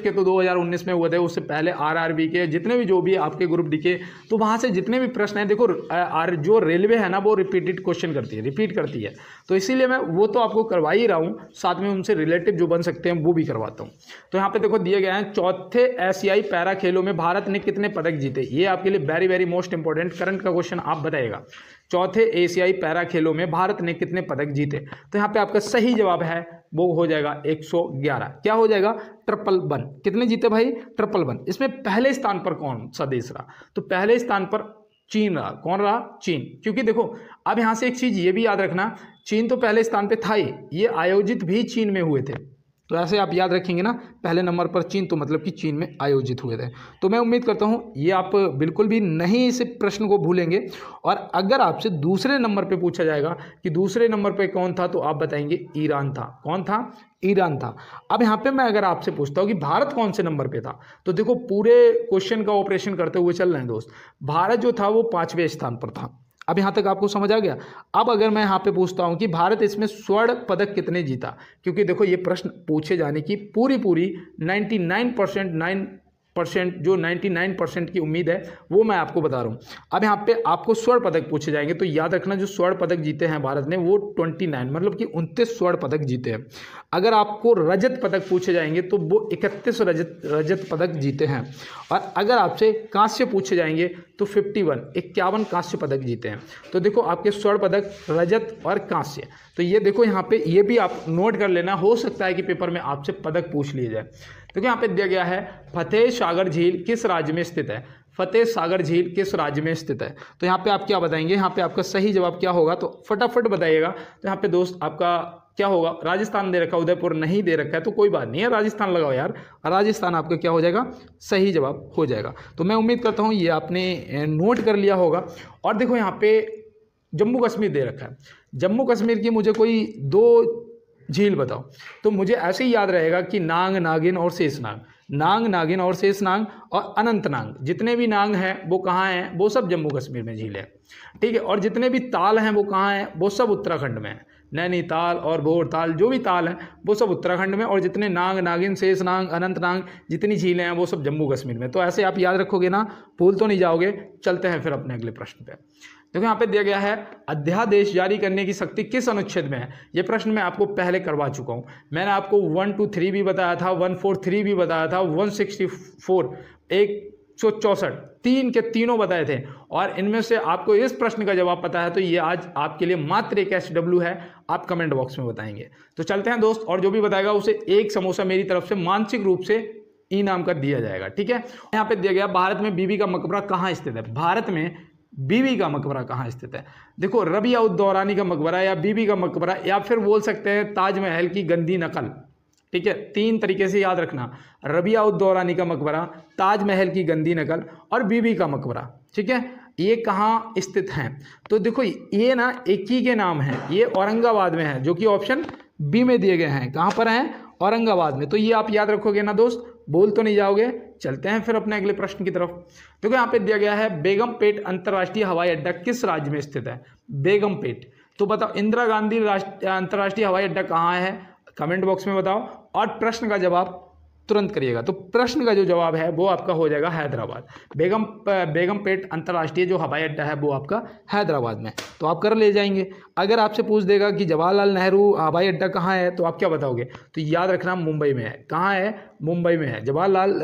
के तो 2019 में हुए थे, उससे पहले आरआरबी के जितने भी जो भी आपके ग्रुप दिखे, तो वहाँ से जितने भी प्रश्न हैं, देखो जो रेलवे है ना वो रिपीटेड क्वेश्चन करती है, रिपीट करती है, तो इसीलिए मैं वो तो आपको करवा ही रहा हूँ, साथ में उनसे रिलेटिव जो बन सकते हैं वो भी करवाता हूँ। तो यहाँ पे देखो दिए गए हैं, चौथे एशियाई पैरा खेलों में भारत ने कितने पदक जीते। ये आपके लिए very very most important current का क्वेश्चन आप बताइएगा, चौथे एशियाई पैरा खेलों में भारत ने कितने पदक जीते। तो यहाँ पे आपका सही जवाब है वो हो जाएगा 111। क्या हो जाएगा, 111। कितने जीते भाई, 111। इसमें पहले स्थान पर कौन सा देश रहा, तो पहले स्थान पर चीन रहा। कौन रहा, चीन। क्योंकि देखो अब यहाँ से एक चीज ये भी याद रखना, चीन तो पहले स्थान पे था ही, ये आयोजित भी चीन में हुए थे, तो ऐसे आप याद रखेंगे ना, पहले नंबर पर चीन, तो मतलब कि चीन में आयोजित हुए थे। तो मैं उम्मीद करता हूँ ये आप बिल्कुल भी नहीं इस प्रश्न को भूलेंगे। और अगर आपसे दूसरे नंबर पे पूछा जाएगा कि दूसरे नंबर पे कौन था, तो आप बताएंगे ईरान था। कौन था, ईरान था। अब यहाँ पे मैं अगर आपसे पूछता हूँ कि भारत कौन से नंबर पे था, तो देखो पूरे क्वेश्चन का ऑपरेशन करते हुए चल रहे हैं दोस्त, भारत जो था वो 5वें स्थान पर था। अब यहाँ तक आपको समझ आ गया। अब अगर मैं यहाँ पे पूछता हूँ कि भारत इसमें स्वर्ण पदक कितने जीता, क्योंकि देखो ये प्रश्न पूछे जाने की पूरी 99% जो 99% की उम्मीद है वो मैं आपको बता रहा हूँ। अब यहाँ पे आपको स्वर्ण पदक पूछे जाएंगे, तो याद रखना जो स्वर्ण पदक जीते हैं भारत ने वो 29, मतलब कि 29 स्वर्ण पदक जीते हैं। अगर आपको रजत पदक पूछे जाएंगे तो वो 31 रजत पदक जीते हैं। और अगर आपसे कांस्य पूछे जाएंगे तो 51 कांस्य पदक जीते हैं। तो देखो आपके स्वर्ण पदक, रजत और कांस्य, तो ये देखो यहाँ पे ये भी आप नोट कर लेना, हो सकता है कि पेपर में आपसे पदक पूछ लिए जाए। देखो यहाँ पे दिया गया है, फतेह सागर झील किस राज्य में स्थित है। फतेह सागर झील किस राज्य में स्थित है, तो यहाँ पे आप क्या बताएंगे, यहाँ पे आपका सही जवाब क्या होगा, तो फटाफट बताइएगा। तो यहाँ पे दोस्त आपका क्या होगा, राजस्थान दे रखा, उदयपुर नहीं दे रखा है, तो कोई बात नहीं है, राजस्थान लगाओ यार, राजस्थान आपका क्या हो जाएगा, सही जवाब हो जाएगा। तो मैं उम्मीद करता हूँ ये आपने नोट कर लिया होगा। और देखो यहाँ पे जम्मू कश्मीर दे रखा है, जम्मू कश्मीर की मुझे कोई 2 झील बताओ, तो मुझे ऐसे ही याद रहेगा कि नांग, नागिन और शेषनाग, नांग, नागिन और शेषनाग और अनंतनाग, जितने भी नांग हैं वो कहाँ हैं, वो सब जम्मू कश्मीर में झील है, ठीक है। और जितने भी ताल हैं वो कहाँ हैं, वो सब उत्तराखंड में है, नैनीताल और भोरताल, जो भी ताल हैं वो सब उत्तराखंड में। और जितने नांग, नागिन, शेषनाग, अनंतनाग, जितनी झीलें हैं वो सब जम्मू कश्मीर में। तो ऐसे आप याद रखोगे ना, भूल तो नहीं जाओगे। चलते हैं फिर अपने अगले प्रश्न पे। देखो यहाँ पे दिया गया है, अध्यादेश जारी करने की शक्ति किस अनुच्छेद में है। ये प्रश्न मैं आपको पहले करवा चुका हूँ, मैंने आपको 1, 2, 3 भी बताया था, 143 भी बताया था, 164, 164, 3 के तीनों बताए थे। और इनमें से आपको इस प्रश्न का जवाब पता है तो ये आज आपके लिए मात्र एक SW है, आप कमेंट बॉक्स में बताएंगे। तो चलते हैं दोस्त, और जो भी बताएगा उसे एक समोसा मेरी तरफ से मानसिक रूप से इनाम कर दिया जाएगा, ठीक है। यहाँ पे दिया गया, भारत में बीबी का मकबरा कहाँ स्थित है। भारत में बीबी का मकबरा कहाँ स्थित है। देखो रबिया उद दौरानी का मकबरा, या बीबी का मकबरा, या फिर बोल सकते हैं ताजमहल की गंदी नकल, ठीक है। 3 तरीके से याद रखना, रबिया उद दौरानी का मकबरा, ताजमहल की गंदी नकल और बीबी का मकबरा, ठीक है। ये कहाँ स्थित हैं, तो देखो ये ना एक ही के नाम है, ये औरंगाबाद में है, जो कि ऑप्शन बी में दिए गए हैं। कहाँ पर हैं, औरंगाबाद में। तो ये आप याद रखोगे ना दोस्त, बोल तो नहीं जाओगे। चलते हैं फिर अपने अगले प्रश्न की तरफ। देखो यहाँ पे दिया गया है, बेगमपेट अंतर्राष्ट्रीय हवाई अड्डा किस राज्य में स्थित है। बेगमपेट, तो बताओ इंदिरा गांधी अंतर्राष्ट्रीय हवाई अड्डा कहाँ है, कमेंट बॉक्स में बताओ और प्रश्न का जवाब तुरंत करिएगा। तो प्रश्न का जो जवाब है वो आपका हो जाएगा हैदराबाद। बेगमपेट अंतर्राष्ट्रीय जो हवाई अड्डा है वो आपका हैदराबाद में, तो आप कर ले जाएंगे। अगर आपसे पूछ देगा कि जवाहरलाल नेहरू हवाई अड्डा कहाँ है, तो आप क्या बताओगे, तो याद रखना मुंबई में है। कहाँ है, मुंबई में है। जवाहरलाल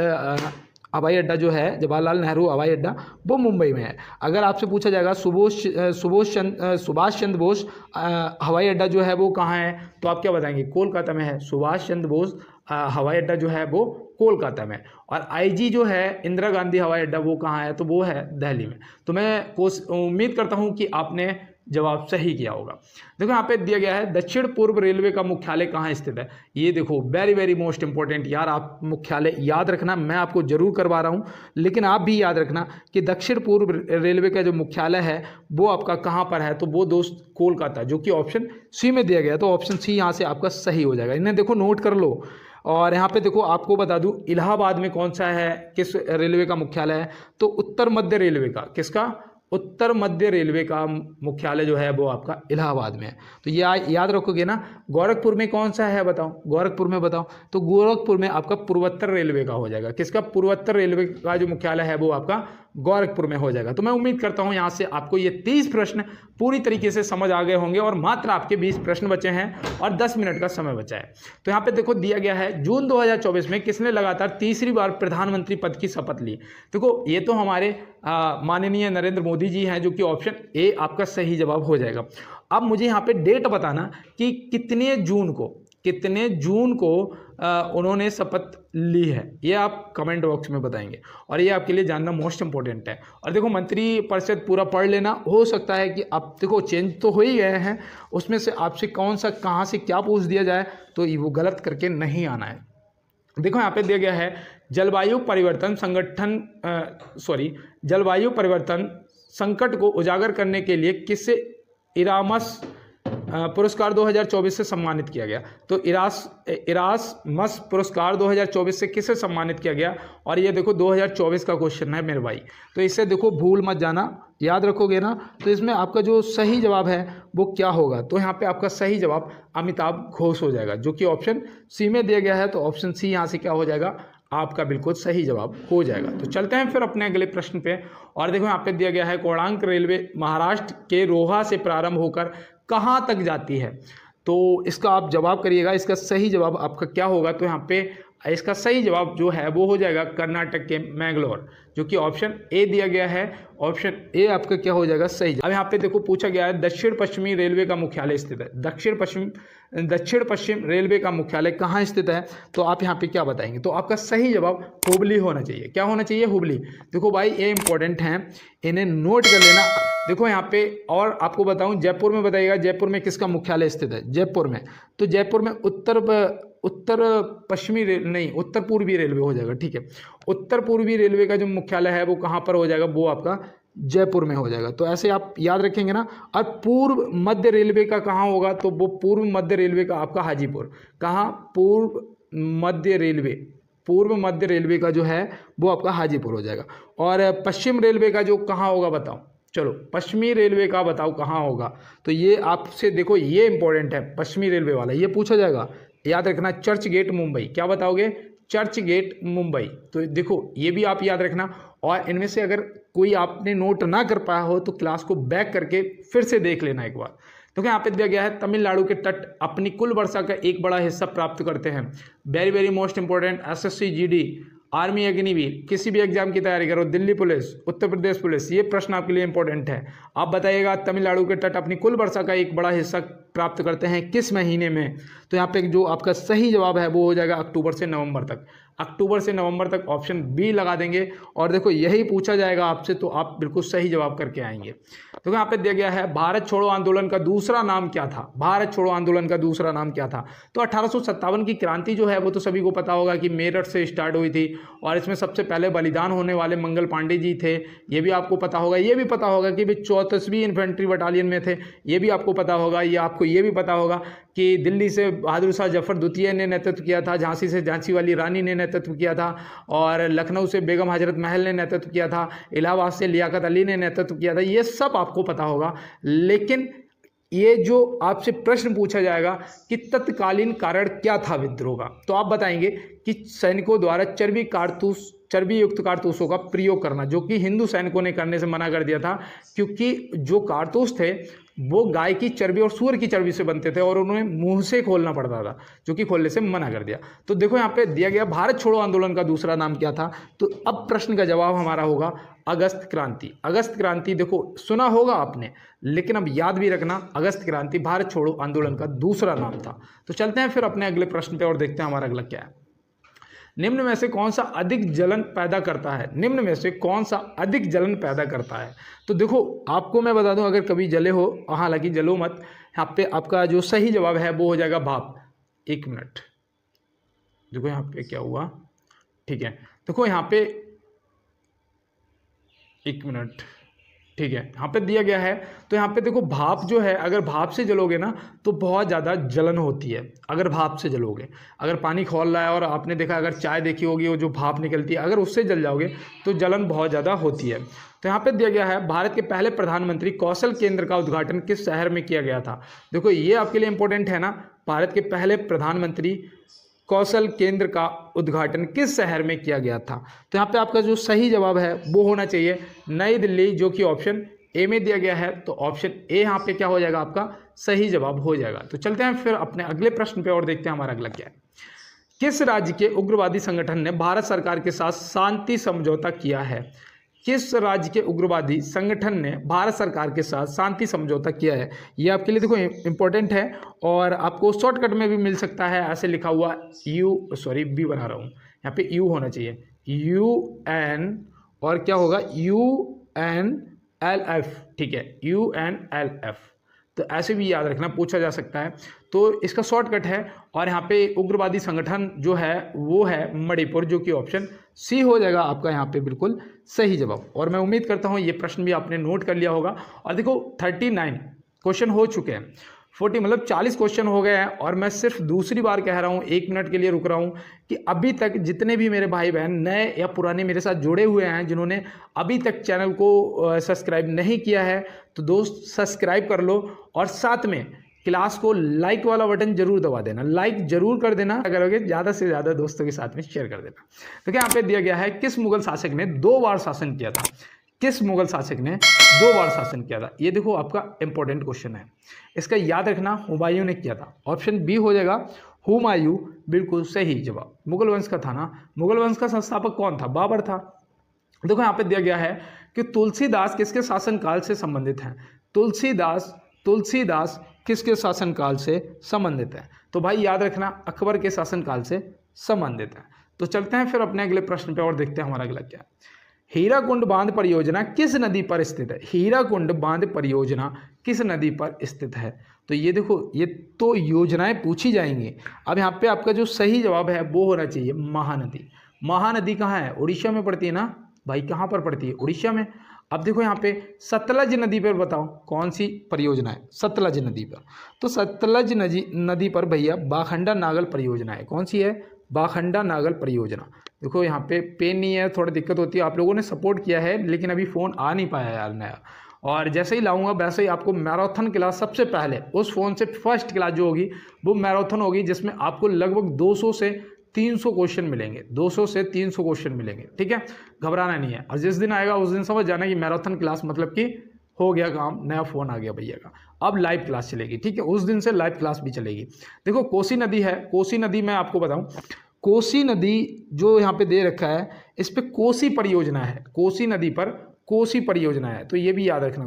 हवाई अड्डा जो है जवाहरलाल नेहरू हवाई अड्डा वो मुंबई में है। अगर आपसे पूछा जाएगा सुभाष चंद्र बोस हवाई अड्डा जो है वो कहाँ है, तो आप क्या बताएंगे, कोलकाता में है। सुभाष चंद्र बोस हवाई अड्डा जो है वो कोलकाता में। और आईजी जो है इंदिरा गांधी हवाई अड्डा वो कहाँ है, तो वो है दिल्ली में। तो मैं उम्मीद करता हूँ कि आपने जवाब सही किया होगा। देखो यहाँ पे दिया गया है दक्षिण पूर्व रेलवे का मुख्यालय कहाँ स्थित है। ये देखो वेरी वेरी मोस्ट इंपॉर्टेंट यार, आप मुख्यालय याद रखना, मैं आपको जरूर करवा रहा हूँ, लेकिन आप भी याद रखना कि दक्षिण पूर्व रेलवे का जो मुख्यालय है वो आपका कहाँ पर है, तो वो दोस्त कोलकाता, जो कि ऑप्शन सी में दिया गया। तो ऑप्शन सी यहाँ से आपका सही हो जाएगा। इन्हें देखो नोट कर लो। और यहाँ पे देखो आपको बता दूं इलाहाबाद में कौन सा है, किस रेलवे का मुख्यालय है, तो उत्तर मध्य रेलवे का, किसका, उत्तर मध्य रेलवे का मुख्यालय जो है वो आपका इलाहाबाद में है। तो ये याद रखोगे ना। गोरखपुर में कौन सा है बताओ, गोरखपुर में बताओ, तो गोरखपुर में आपका पूर्वोत्तर रेलवे का हो जाएगा। किसका, पूर्वोत्तर रेलवे का जो मुख्यालय है वो आपका गोरखपुर में हो जाएगा। तो मैं उम्मीद करता हूं यहां से आपको ये 30 प्रश्न पूरी तरीके से समझ आ गए होंगे और मात्र आपके 20 प्रश्न बचे हैं और 10 मिनट का समय बचा है। तो यहाँ पे देखो दिया गया है जून 2024 में किसने लगातार तीसरी बार प्रधानमंत्री पद की शपथ ली। देखो ये तो हमारे माननीय नरेंद्र मोदी जी हैं, जो कि ऑप्शन ए आपका सही जवाब हो जाएगा। अब मुझे यहाँ पे डेट बताना कि कितने जून को उन्होंने शपथ ली है, ये आप कमेंट बॉक्स में बताएंगे और ये आपके लिए जानना मोस्ट इंपॉर्टेंट है। और देखो मंत्री परिषद पूरा पढ़ लेना, हो सकता है कि आप देखो चेंज तो हो ही गए हैं, उसमें से आपसे कौन सा कहाँ से क्या पूछ दिया जाए तो वो गलत करके नहीं आना है। देखो यहाँ पे दिया गया है जलवायु परिवर्तन संकट को उजागर करने के लिए किससे इरामस पुरस्कार 2024 से सम्मानित किया गया। तो इरासमस पुरस्कार 2024 से किसे सम्मानित किया गया, और ये देखो 2024 का क्वेश्चन है मेरे भाई, तो इससे देखो भूल मत जाना, याद रखोगे ना। तो इसमें आपका जो सही जवाब है वो क्या होगा, तो यहाँ पे आपका सही जवाब अमिताभ घोष हो जाएगा, जो कि ऑप्शन सी में दिया गया है। तो ऑप्शन सी यहाँ से क्या हो जाएगा, आपका बिल्कुल सही जवाब हो जाएगा। तो चलते हैं फिर अपने अगले प्रश्न पे। और देखो यहाँ पे दिया गया है कोणार्क रेलवे महाराष्ट्र के रोहा से प्रारंभ होकर कहाँ तक जाती है, तो इसका आप जवाब करिएगा। इसका सही जवाब आपका क्या होगा, तो यहाँ पे इसका सही जवाब जो है वो हो जाएगा कर्नाटक के मैंगलोर, जो कि ऑप्शन ए दिया गया है। ऑप्शन ए आपका क्या हो जाएगा, सही। अब यहाँ पे देखो पूछा गया है दक्षिण पश्चिमी रेलवे का मुख्यालय स्थित है। दक्षिण पश्चिम रेलवे का मुख्यालय कहाँ स्थित है, तो आप यहाँ पे क्या बताएंगे, तो आपका सही जवाब हुबली होना चाहिए। क्या होना चाहिए, हुबली। देखो भाई ये इंपॉर्टेंट हैं, इन्हें नोट कर लेना। देखो यहाँ पे और आपको बताऊं जयपुर में बताइएगा, जयपुर में किसका मुख्यालय स्थित है, जयपुर में, तो जयपुर में उत्तर पूर्वी रेलवे हो जाएगा, ठीक है। उत्तर पूर्वी रेलवे का जो मुख्यालय है वो कहाँ पर हो जाएगा, वो आपका जयपुर में हो जाएगा। तो ऐसे आप याद रखेंगे ना। और पूर्व मध्य रेलवे का कहाँ होगा, तो वो पूर्व मध्य रेलवे का आपका हाजीपुर, कहाँ, पूर्व मध्य रेलवे का जो है वो आपका हाजीपुर हो जाएगा। और पश्चिम रेलवे का जो कहाँ होगा बताओ, चलो पश्चिमी रेलवे का बताओ कहाँ होगा, तो ये आपसे देखो ये इंपॉर्टेंट है, पश्चिमी रेलवे वाला ये पूछा जाएगा, याद रखना, चर्च गेट मुंबई। क्या बताओगे, चर्च गेट मुंबई। तो देखो ये भी आप याद रखना। और इनमें से अगर कोई आपने नोट ना कर पाया हो तो क्लास को बैक करके फिर से देख लेना एक बार। तो यहाँ पे दिया गया है तमिलनाडु के तट अपनी कुल वर्षा का एक बड़ा हिस्सा प्राप्त करते हैं। Very very most important, SSC GD, army, Agniveer, किसी भी एग्जाम की तैयारी करो, दिल्ली पुलिस, उत्तर प्रदेश पुलिस, ये प्रश्न आपके लिए इंपॉर्टेंट है। आप बताइएगा तमिलनाडु के तट अपनी कुल वर्षा का एक बड़ा हिस्सा प्राप्त करते हैं किस महीने में, तो यहाँ पे जो आपका सही जवाब है वो हो जाएगा अक्टूबर से नवंबर तक। अक्टूबर से नवंबर तक ऑप्शन बी लगा देंगे। और देखो यही पूछा जाएगा आपसे तो आप बिल्कुल सही जवाब करके आएंगे। तो यहाँ पे दिया गया है भारत छोड़ो आंदोलन का दूसरा नाम क्या था, भारत छोड़ो आंदोलन का दूसरा नाम क्या था, तो 1857 की क्रांति जो है वो तो सभी को पता होगा कि मेरठ से स्टार्ट हुई थी और इसमें सबसे पहले बलिदान होने वाले मंगल पांडे जी थे, ये भी आपको पता होगा। ये भी पता होगा कि वे 34वीं इन्फेंट्री बटालियन में थे, ये भी आपको पता होगा। ये आपको ये भी पता होगा कि दिल्ली से बहादुर शाह जफर द्वितीय ने नेतृत्व किया था, झांसी से झांसी वाली रानी ने नेतृत्व किया था, और लखनऊ से बेगम हजरत महल ने नेतृत्व किया था, इलाहाबाद से लियाकत अली ने नेतृत्व किया था, ये सब आपको पता होगा। लेकिन ये जो आपसे प्रश्न पूछा जाएगा कि तत्कालीन कारण क्या था विद्रोह का, तो आप बताएंगे कि सैनिकों द्वारा चर्बी युक्त कारतूसों का प्रयोग करना, जो कि हिंदू सैनिकों ने करने से मना कर दिया था, क्योंकि जो कारतूस थे वो गाय की चर्बी और सूअर की चर्बी से बनते थे और उन्हें मुंह से खोलना पड़ता था, जो कि खोलने से मना कर दिया। तो देखो यहाँ पे दिया गया भारत छोड़ो आंदोलन का दूसरा नाम क्या था, तो अब प्रश्न का जवाब हमारा होगा अगस्त क्रांति। अगस्त क्रांति देखो सुना होगा आपने, लेकिन अब याद भी रखना, अगस्त क्रांति भारत छोड़ो आंदोलन का दूसरा नाम था। तो चलते हैं फिर अपने अगले प्रश्न पे और देखते हैं हमारा अगला क्या है। निम्न में से कौन सा अधिक जलन पैदा करता है, निम्न में से कौन सा अधिक जलन पैदा करता है। तो देखो आपको मैं बता दूं, अगर कभी जले हो, हालांकि जलो मत, यहाँ पे आपका जो सही जवाब है वो हो जाएगा भाप। एक मिनट, देखो यहाँ पे क्या हुआ, ठीक है, देखो यहाँ पे एक मिनट, ठीक है, यहाँ पे दिया गया है। तो यहाँ पे देखो भाप जो है, अगर भाप से जलोगे ना तो बहुत ज़्यादा जलन होती है। अगर भाप से जलोगे, अगर पानी खौल रहा है और आपने देखा, अगर चाय देखी होगी, वो जो भाप निकलती है, अगर उससे जल जाओगे तो जलन बहुत ज़्यादा होती है। तो यहाँ पे दिया गया है भारत के पहले प्रधानमंत्री कौशल केंद्र का उद्घाटन किस शहर में किया गया था। देखो ये आपके लिए इंपॉर्टेंट है ना, भारत के पहले प्रधानमंत्री कौशल केंद्र का उद्घाटन किस शहर में किया गया था। तो यहाँ पे आपका जो सही जवाब है वो होना चाहिए नई दिल्ली, जो कि ऑप्शन ए में दिया गया है। तो ऑप्शन ए यहाँ पे क्या हो जाएगा, आपका सही जवाब हो जाएगा। तो चलते हैं फिर अपने अगले प्रश्न पे और देखते हैं हमारा अगला क्या है। किस राज्य के उग्रवादी संगठन ने भारत सरकार के साथ शांति समझौता किया है। किस राज्य के उग्रवादी संगठन ने भारत सरकार के साथ शांति समझौता किया है। ये आपके लिए देखो इंपॉर्टेंट है और आपको शॉर्टकट में भी मिल सकता है। ऐसे लिखा हुआ बी बना रहा हूँ, यहाँ पे यू होना चाहिए, UN और क्या होगा UNLF, ठीक है, UNLF। तो ऐसे भी याद रखना, पूछा जा सकता है। तो इसका शॉर्टकट है और यहाँ पे उग्रवादी संगठन जो है वो है मणिपुर, जो कि ऑप्शन सी हो जाएगा आपका यहाँ पे बिल्कुल सही जवाब। और मैं उम्मीद करता हूँ ये प्रश्न भी आपने नोट कर लिया होगा। और देखो 39 क्वेश्चन हो चुके हैं, 40 मतलब 40 क्वेश्चन हो गए हैं और मैं सिर्फ दूसरी बार कह रहा हूँ, 1 मिनट के लिए रुक रहा हूँ कि अभी तक जितने भी मेरे भाई बहन नए या पुराने मेरे साथ जुड़े हुए हैं, जिन्होंने अभी तक चैनल को सब्सक्राइब नहीं किया है, तो दोस्त सब्सक्राइब कर लो और साथ में क्लास को लाइक वाला बटन जरूर दबा देना, लाइक जरूर कर देना, करोगे ज़्यादा से ज़्यादा दोस्तों के साथ में शेयर कर देना। तो क्या यहाँ पे दिया गया है, किस मुगल शासक ने 2 बार शासन किया था। किस मुगल शासक ने 2 बार शासन किया था। ये देखो आपका इंपॉर्टेंट क्वेश्चन है, इसका याद रखना, हुमायूं ने किया था। ऑप्शन बी हो जाएगा हुमायूं, बिल्कुल सही जवाब। मुगल वंश का था ना, मुगल वंश का संस्थापक कौन था, बाबर था। देखो यहाँ पे दिया गया है कि तुलसीदास किसके शासनकाल से संबंधित हैं। तुलसीदास किसके शासनकाल से संबंधित है। तो भाई याद रखना, अकबर के शासनकाल से संबंधित है। तो चलते हैं फिर अपने अगले प्रश्न पे और देखते हैं हमारा अगला क्या है। हीराकुंड बांध परियोजना किस नदी पर स्थित है। हीराकुंड बांध परियोजना किस नदी पर स्थित है। तो ये देखो, ये तो योजनाएं पूछी जाएंगी। अब यहाँ पे आपका जो सही जवाब है वो होना चाहिए महानदी। महानदी कहाँ है, उड़ीसा में पड़ती है ना भाई, कहाँ पर पड़ती है, उड़ीसा में। अब देखो यहाँ पे सतलज नदी पर बताओ कौन सी परियोजना है, सतलज नदी पर। तो सतलज नदी पर भैया बाखंडा नागल परियोजना है। कौन सी है, बाखंडा नागल परियोजना। देखो यहाँ पे पेन नहीं है, थोड़ा दिक्कत होती है। आप लोगों ने सपोर्ट किया है लेकिन अभी फ़ोन आ नहीं पाया यार नया, और जैसे ही लाऊंगा वैसे ही आपको मैराथन क्लास सबसे पहले उस फ़ोन से फर्स्ट क्लास जो होगी वो मैराथन होगी, जिसमें आपको लगभग 200 से 300 क्वेश्चन मिलेंगे, 200 से 300 क्वेश्चन मिलेंगे, ठीक है, घबराना नहीं है। और जिस दिन आएगा उस दिन समझ जाना कि मैराथन क्लास मतलब कि हो गया काम, नया फ़ोन आ गया भैया का, अब लाइव क्लास चलेगी, ठीक है, उस दिन से लाइव क्लास भी चलेगी। देखो कोसी नदी है, कोसी नदी मैं आपको बताऊं, कोसी नदी जो यहाँ पे दे रखा है इस पे कोसी परियोजना है, कोसी नदी पर कोसी परियोजना है। तो ये भी याद रखना,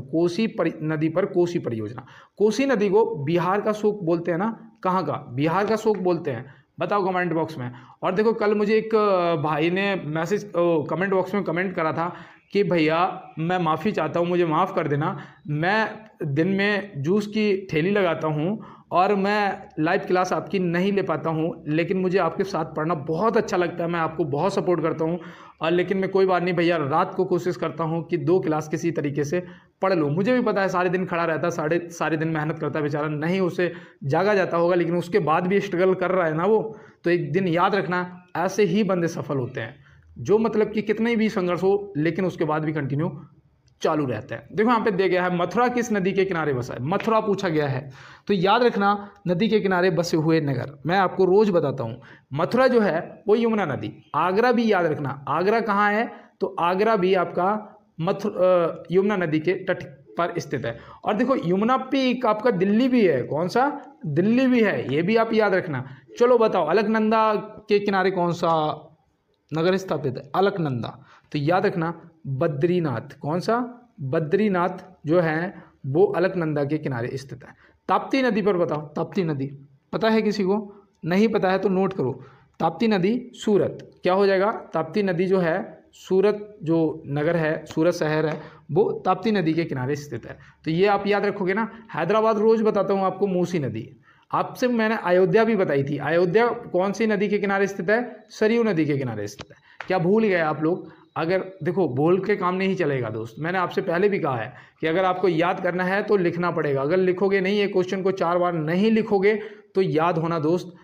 नदी पर कोसी परियोजना। कोसी नदी को बिहार का शोक बोलते हैं ना, कहाँ का, बिहार का शोक बोलते हैं, बताओ कमेंट बॉक्स में। और देखो कल मुझे एक भाई ने मैसेज कमेंट बॉक्स में कमेंट करा था कि भैया मैं माफ़ी चाहता हूँ, मुझे माफ़ कर देना, मैं दिन में जूस की ठेली लगाता हूँ और मैं लाइव क्लास आपकी नहीं ले पाता हूँ, लेकिन मुझे आपके साथ पढ़ना बहुत अच्छा लगता है, मैं आपको बहुत सपोर्ट करता हूँ। और लेकिन मैं कोई बात नहीं भैया, रात को कोशिश करता हूँ कि 2 क्लास किसी तरीके से पढ़ लूँ। मुझे भी पता है सारे दिन खड़ा रहता है, सारे दिन मेहनत करता है बेचारा, नहीं उसे जागा जाता होगा, लेकिन उसके बाद भी स्ट्रगल कर रहा है ना वो। तो एक दिन याद रखना, ऐसे ही बंदे सफल होते हैं, जो मतलब कि कितने भी संघर्ष हो लेकिन उसके बाद भी कंटिन्यू चालू रहता है। देखो यहाँ पे दिया गया है मथुरा किस नदी के किनारे बसा है, मथुरा पूछा गया है। तो याद रखना, नदी के किनारे बसे हुए नगर, मैं आपको रोज बताता हूँ। मथुरा जो है वो यमुना नदी, आगरा भी याद रखना, आगरा कहाँ है, तो आगरा भी आपका यमुना नदी के तट पर स्थित है। और देखो यमुना पीक आपका दिल्ली भी है, कौन सा, दिल्ली भी है, ये भी आप याद रखना। चलो बताओ अलकनंदा के किनारे कौन सा नगर स्थापित है, अलकनंदा, तो याद रखना बद्रीनाथ, कौन सा, बद्रीनाथ जो है वो अलकनंदा के किनारे स्थित है। ताप्ती नदी पर बताओ, ताप्ती नदी पता है किसी को, नहीं पता है तो नोट करो, ताप्ती नदी सूरत, क्या हो जाएगा, ताप्ती नदी जो है सूरत जो नगर है, सूरत शहर है, वो ताप्ती नदी के किनारे स्थित है। तो ये आप याद रखोगे ना। हैदराबाद रोज बताता हूँ आपको, मूसी नदी। आपसे मैंने अयोध्या भी बताई थी, अयोध्या कौन सी नदी के किनारे स्थित है, सरयू नदी के किनारे स्थित है। क्या भूल गए आप लोग, अगर देखो बोल के काम नहीं चलेगा दोस्त, मैंने आपसे पहले भी कहा है कि अगर आपको याद करना है तो लिखना पड़ेगा, अगर लिखोगे नहीं, ये क्वेश्चन को 4 बार नहीं लिखोगे तो याद होना दोस्त,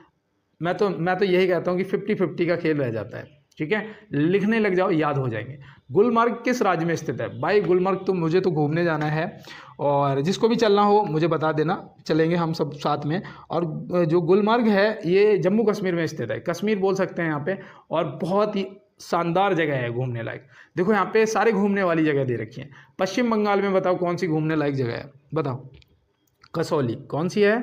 मैं तो यही कहता हूँ कि 50-50 का खेल रह जाता है, ठीक है। लिखने लग जाओ, याद हो जाएंगे। गुलमर्ग किस राज्य में स्थित है, भाई गुलमर्ग तो मुझे तो घूमने जाना है, और जिसको भी चलना हो मुझे बता देना, चलेंगे हम सब साथ में। और जो गुलमर्ग है ये जम्मू कश्मीर में स्थित है, कश्मीर बोल सकते हैं यहाँ पे, और बहुत ही शानदार जगह है घूमने लायक। देखो यहाँ पे सारे घूमने वाली जगह दे रखी है। पश्चिम बंगाल में बताओ कौन सी घूमने लायक जगह है, बताओ, कसौली, कौन सी है,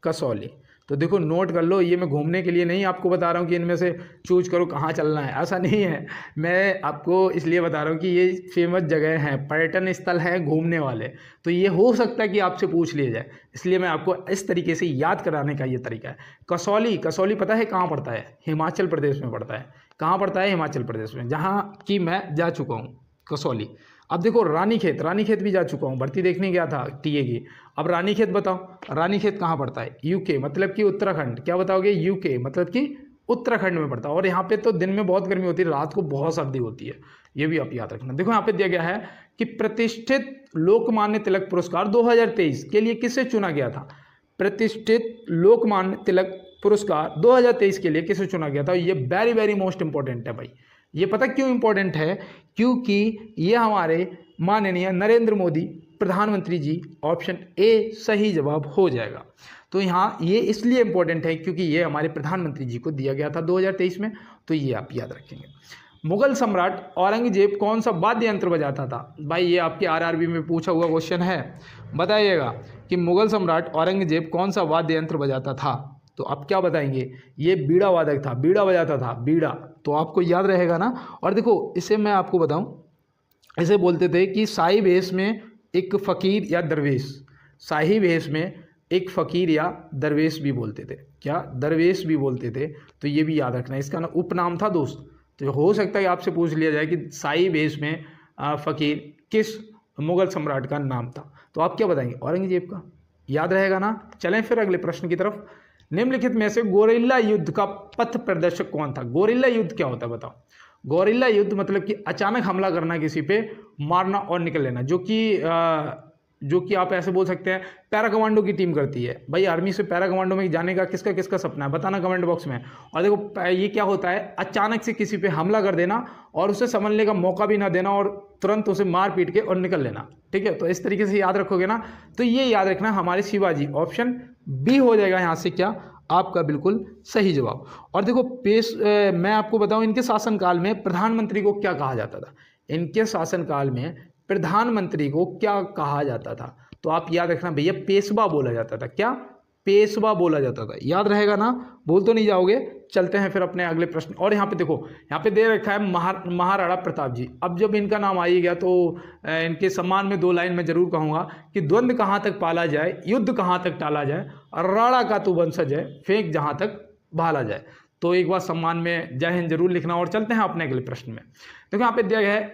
कसौली। तो देखो नोट कर लो, ये मैं घूमने के लिए नहीं आपको बता रहा हूँ कि इनमें से चूज करो कहाँ चलना है, ऐसा नहीं है, मैं आपको इसलिए बता रहा हूँ कि ये फेमस जगह हैं, पर्यटन स्थल हैं घूमने वाले, तो ये हो सकता है कि आपसे पूछ लिया जाए, इसलिए मैं आपको इस तरीके से याद कराने का ये तरीका है। कसौली, कसौली पता है कहाँ पड़ता है, हिमाचल प्रदेश में पड़ता है। कहाँ पड़ता है, हिमाचल प्रदेश में, जहाँ कि मैं जा चुका हूँ, कसौली। अब देखो रानीखेत, रानीखेत भी जा चुका हूँ, भर्ती देखने गया था टीए की। अब रानीखेत बताओ, रानीखेत कहाँ पड़ता है, यूके मतलब कि उत्तराखंड, क्या बताओगे, यूके मतलब कि उत्तराखंड में पड़ता है। और यहाँ पे तो दिन में बहुत गर्मी होती है, रात को बहुत सर्दी होती है, ये भी आप याद रखना। देखो यहाँ पे दिया गया है कि प्रतिष्ठित लोकमान्य तिलक पुरस्कार 2023 के लिए किसे चुना गया था, प्रतिष्ठित लोकमान्य तिलक पुरस्कार 2023 के लिए किसे चुना गया था। ये वेरी वेरी मोस्ट इंपॉर्टेंट है भाई, ये पता क्यों इंपॉर्टेंट है, क्योंकि ये हमारे माननीय नरेंद्र मोदी प्रधानमंत्री जी, ऑप्शन ए सही जवाब हो जाएगा। तो यहाँ ये इसलिए इंपॉर्टेंट है क्योंकि ये हमारे प्रधानमंत्री जी को दिया गया था 2023 में, तो ये आप याद रखेंगे। मुगल सम्राट औरंगजेब कौन सा वाद्य यंत्र बजाता था, भाई ये आपके आरआरबी में पूछा हुआ क्वेश्चन है, बताइएगा कि मुगल सम्राट औरंगजेब कौन सा वाद्य यंत्र बजाता था। तो आप क्या बताएंगे, ये बीड़ा वादक था, बीड़ा बजाता था, बीड़ा, तो आपको याद रहेगा ना। और देखो इसे मैं आपको बताऊं, इसे बोलते थे कि शाही भेष में एक फ़कीर या दरवेश, शाही भेष में एक फ़कीर या दरवेश भी बोलते थे, क्या, दरवेश भी बोलते थे, तो ये भी याद रखना, इसका ना उपनाम था दोस्त। तो हो सकता है आपसे पूछ लिया जाए कि शाही भेष में फ़कीर किस मुगल सम्राट का नाम था, तो आप क्या बताएंगे, औरंगजेब का, याद रहेगा ना। चलें फिर अगले प्रश्न की तरफ। निम्नलिखित में से गोरिल्ला युद्ध का पथ प्रदर्शक कौन था, गोरिल्ला युद्ध क्या होता है बताओ। गोरिल्ला युद्ध मतलब कि अचानक हमला करना किसी पे, मारना और निकल लेना, जो कि आप ऐसे बोल सकते हैं पैरा कमांडो की टीम करती है। भाई आर्मी से पैरा कमांडो में जाने का किसका किसका सपना है, बताना कमेंट बॉक्स में। और देखो ये क्या होता है, अचानक से किसी पे हमला कर देना और उसे समझने का मौका भी ना देना और तुरंत उसे मार पीट के और निकल लेना, ठीक है। तो इस तरीके से याद रखोगे ना, तो ये याद रखना हमारे शिवाजी, ऑप्शन बी हो जाएगा यहाँ से क्या, आपका बिल्कुल सही जवाब। और देखो मैं आपको बताऊं इनके शासनकाल में प्रधानमंत्री को क्या कहा जाता था, इनके शासनकाल में प्रधानमंत्री को क्या कहा जाता था, तो आप याद रखना भैया पेशवा बोला जाता था, क्या, पेशवा बोला जाता था, याद रहेगा ना, भूल तो नहीं जाओगे। चलते हैं फिर अपने अगले प्रश्न। और यहाँ पे देखो, यहाँ पे दे रखा है महाराणा प्रताप जी। अब जब इनका नाम आ ही गया तो इनके सम्मान में 2 लाइन में जरूर कहूँगा कि द्वंद्व कहाँ तक पाला जाए, युद्ध कहाँ तक टाला जाए, और राणा का तू वंशज है, फेंक जहाँ तक भाला जाए। तो एक बार सम्मान में जय हिंद जरूर लिखना। और चलते हैं अपने अगले प्रश्न में। देखो यहाँ पे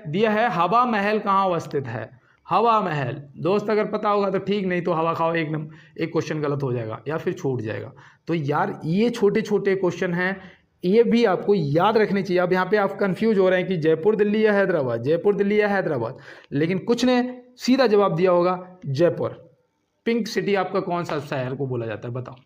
दिया है हवा महल कहाँ अवस्थित है, हवा महल, दोस्त अगर पता होगा तो ठीक, नहीं तो हवा खाओ, एकदम एक क्वेश्चन गलत हो जाएगा या फिर छूट जाएगा। तो यार ये छोटे छोटे क्वेश्चन हैं, ये भी आपको याद रखने चाहिए। अब यहाँ पे आप कंफ्यूज हो रहे हैं कि जयपुर दिल्ली या हैदराबाद, जयपुर दिल्ली या हैदराबाद, लेकिन कुछ ने सीधा जवाब दिया होगा जयपुर। पिंक सिटी आपका कौन सा शहर को बोला जाता है, बताओ,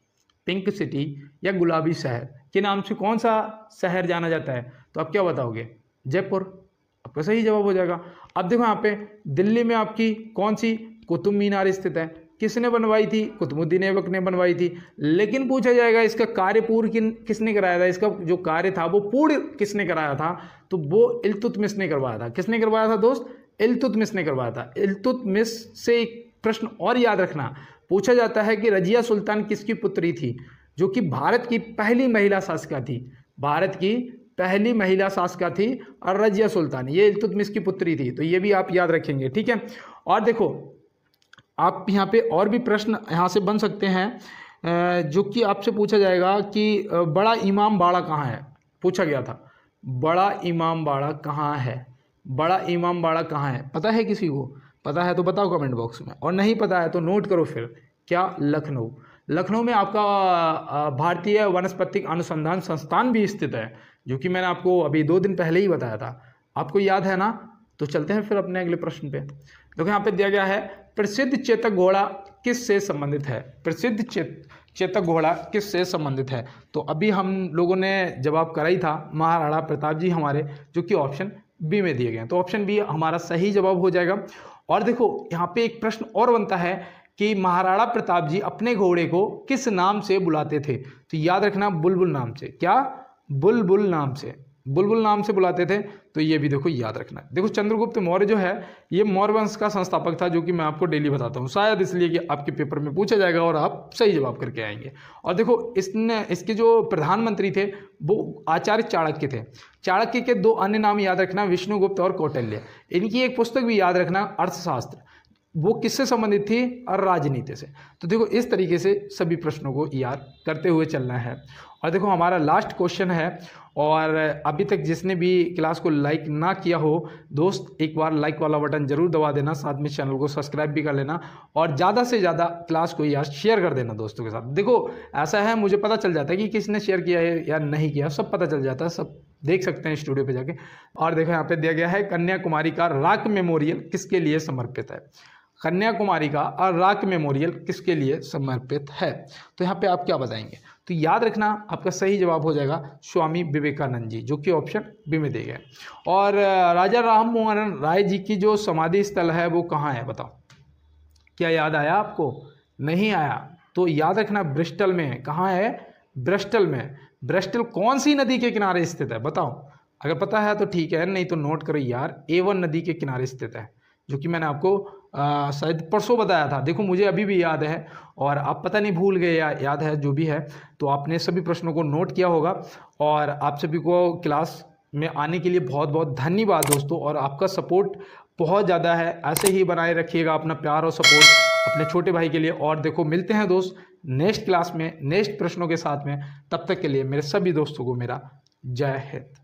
पिंक सिटी या गुलाबी शहर के नाम से कौन सा शहर जाना जाता है, तो आप क्या बताओगे, जयपुर, आपका सही जवाब हो जाएगा। अब देखो यहाँ पे दिल्ली में आपकी कौन सी कुतुब मीनार स्थित है, किसने बनवाई थी, कुतुबुद्दीन ऐबक ने बनवाई थी। लेकिन पूछा जाएगा इसका कार्य पूर्ण किसने कराया था, इसका जो कार्य था वो पूर्ण किसने कराया था, तो वो इल्तुतमिश ने करवाया था। किसने करवाया था दोस्त, इल्तुतमिश ने करवाया था। इल्तुतमिश से एक प्रश्न और याद रखना, पूछा जाता है कि रजिया सुल्तान किसकी पुत्री थी, जो कि भारत की पहली महिला शासिका थी। भारत की पहली महिला शासिका थी और रजिया सुल्तान, ये इल्तुतमिश की पुत्री थी। तो ये भी आप याद रखेंगे, ठीक है। और देखो आप यहाँ पे और भी प्रश्न यहाँ से बन सकते हैं, जो कि आपसे पूछा जाएगा कि बड़ा इमाम बाड़ा कहाँ है, पूछा गया था। बड़ा इमाम बाड़ा कहाँ है, बड़ा इमाम बाड़ा कहाँ है, पता है किसी को? पता है तो बताओ कमेंट बॉक्स में, और नहीं पता है तो नोट करो फिर। क्या? लखनऊ। लखनऊ में आपका भारतीय वनस्पतिक अनुसंधान संस्थान भी स्थित है, जो कि मैंने आपको अभी 2 दिन पहले ही बताया था। आपको याद है ना? तो चलते हैं फिर अपने अगले प्रश्न पे। देखो यहाँ पे दिया गया है, प्रसिद्ध चेतक घोड़ा किस से संबंधित है? प्रसिद्ध चेतक घोड़ा किस से संबंधित है? तो अभी हम लोगों ने जवाब करा ही था, महाराणा प्रताप जी हमारे, जो कि ऑप्शन बी में दिए गए हैं। तो ऑप्शन बी हमारा सही जवाब हो जाएगा। और देखो यहाँ पे एक प्रश्न और बनता है कि महाराणा प्रताप जी अपने घोड़े को किस नाम से बुलाते थे? तो याद रखना, बुलबुल नाम से। क्या? बुलबुल नाम से, बुलबुल नाम से बुलाते थे। तो ये भी देखो याद रखना। देखो चंद्रगुप्त मौर्य जो है ये मौर्य वंश का संस्थापक था, जो कि मैं आपको डेली बताता हूँ, शायद इसलिए कि आपके पेपर में पूछा जाएगा और आप सही जवाब करके आएंगे। और देखो इसके जो प्रधानमंत्री थे वो आचार्य चाणक्य थे। चाणक्य के 2 अन्य नाम याद रखना, विष्णुगुप्त और कौटिल्य। इनकी एक पुस्तक भी याद रखना, अर्थशास्त्र, वो किससे संबंधित थी? और राजनीति से। तो देखो इस तरीके से सभी प्रश्नों को याद करते हुए चलना है। और देखो हमारा लास्ट क्वेश्चन है, और अभी तक जिसने भी क्लास को लाइक ना किया हो दोस्त, एक बार लाइक वाला बटन जरूर दबा देना, साथ में चैनल को सब्सक्राइब भी कर लेना, और ज़्यादा से ज़्यादा क्लास को यार शेयर कर देना दोस्तों के साथ। देखो ऐसा है, मुझे पता चल जाता है कि किसने शेयर किया है या नहीं किया, सब पता चल जाता है, सब देख सकते हैं स्टूडियो पे जाके। और देखो यहाँ पे दिया गया है, कन्याकुमारी का रॉक मेमोरियल किसके लिए समर्पित है? कन्याकुमारी का रॉक मेमोरियल किसके लिए समर्पित है? तो यहाँ पे आप क्या बताएंगे? तो याद रखना, आपका सही जवाब हो जाएगा स्वामी विवेकानंद जी, जो कि ऑप्शन बी में दिए गए। और राजा राम मोहन राय जी की जो समाधि स्थल है वो कहाँ है, बताओ? क्या याद आया आपको? नहीं आया तो याद रखना, ब्रिस्टल में है। कहाँ है? ब्रिस्टल में। ब्रिस्टल कौन सी नदी के किनारे स्थित है, बताओ? अगर पता है तो ठीक है, नहीं तो नोट करो यार, एवन नदी के किनारे स्थित है, जो कि मैंने आपको शायद परसों बताया था। देखो मुझे अभी भी याद है, और आप पता नहीं भूल गए या याद है, जो भी है। तो आपने सभी प्रश्नों को नोट किया होगा, और आप सभी को क्लास में आने के लिए बहुत बहुत धन्यवाद दोस्तों। और आपका सपोर्ट बहुत ज़्यादा है, ऐसे ही बनाए रखिएगा अपना प्यार और सपोर्ट अपने छोटे भाई के लिए। और देखो मिलते हैं दोस्त नेक्स्ट क्लास में नेक्स्ट प्रश्नों के साथ में, तब तक के लिए मेरे सभी दोस्तों को मेरा जय हिंद।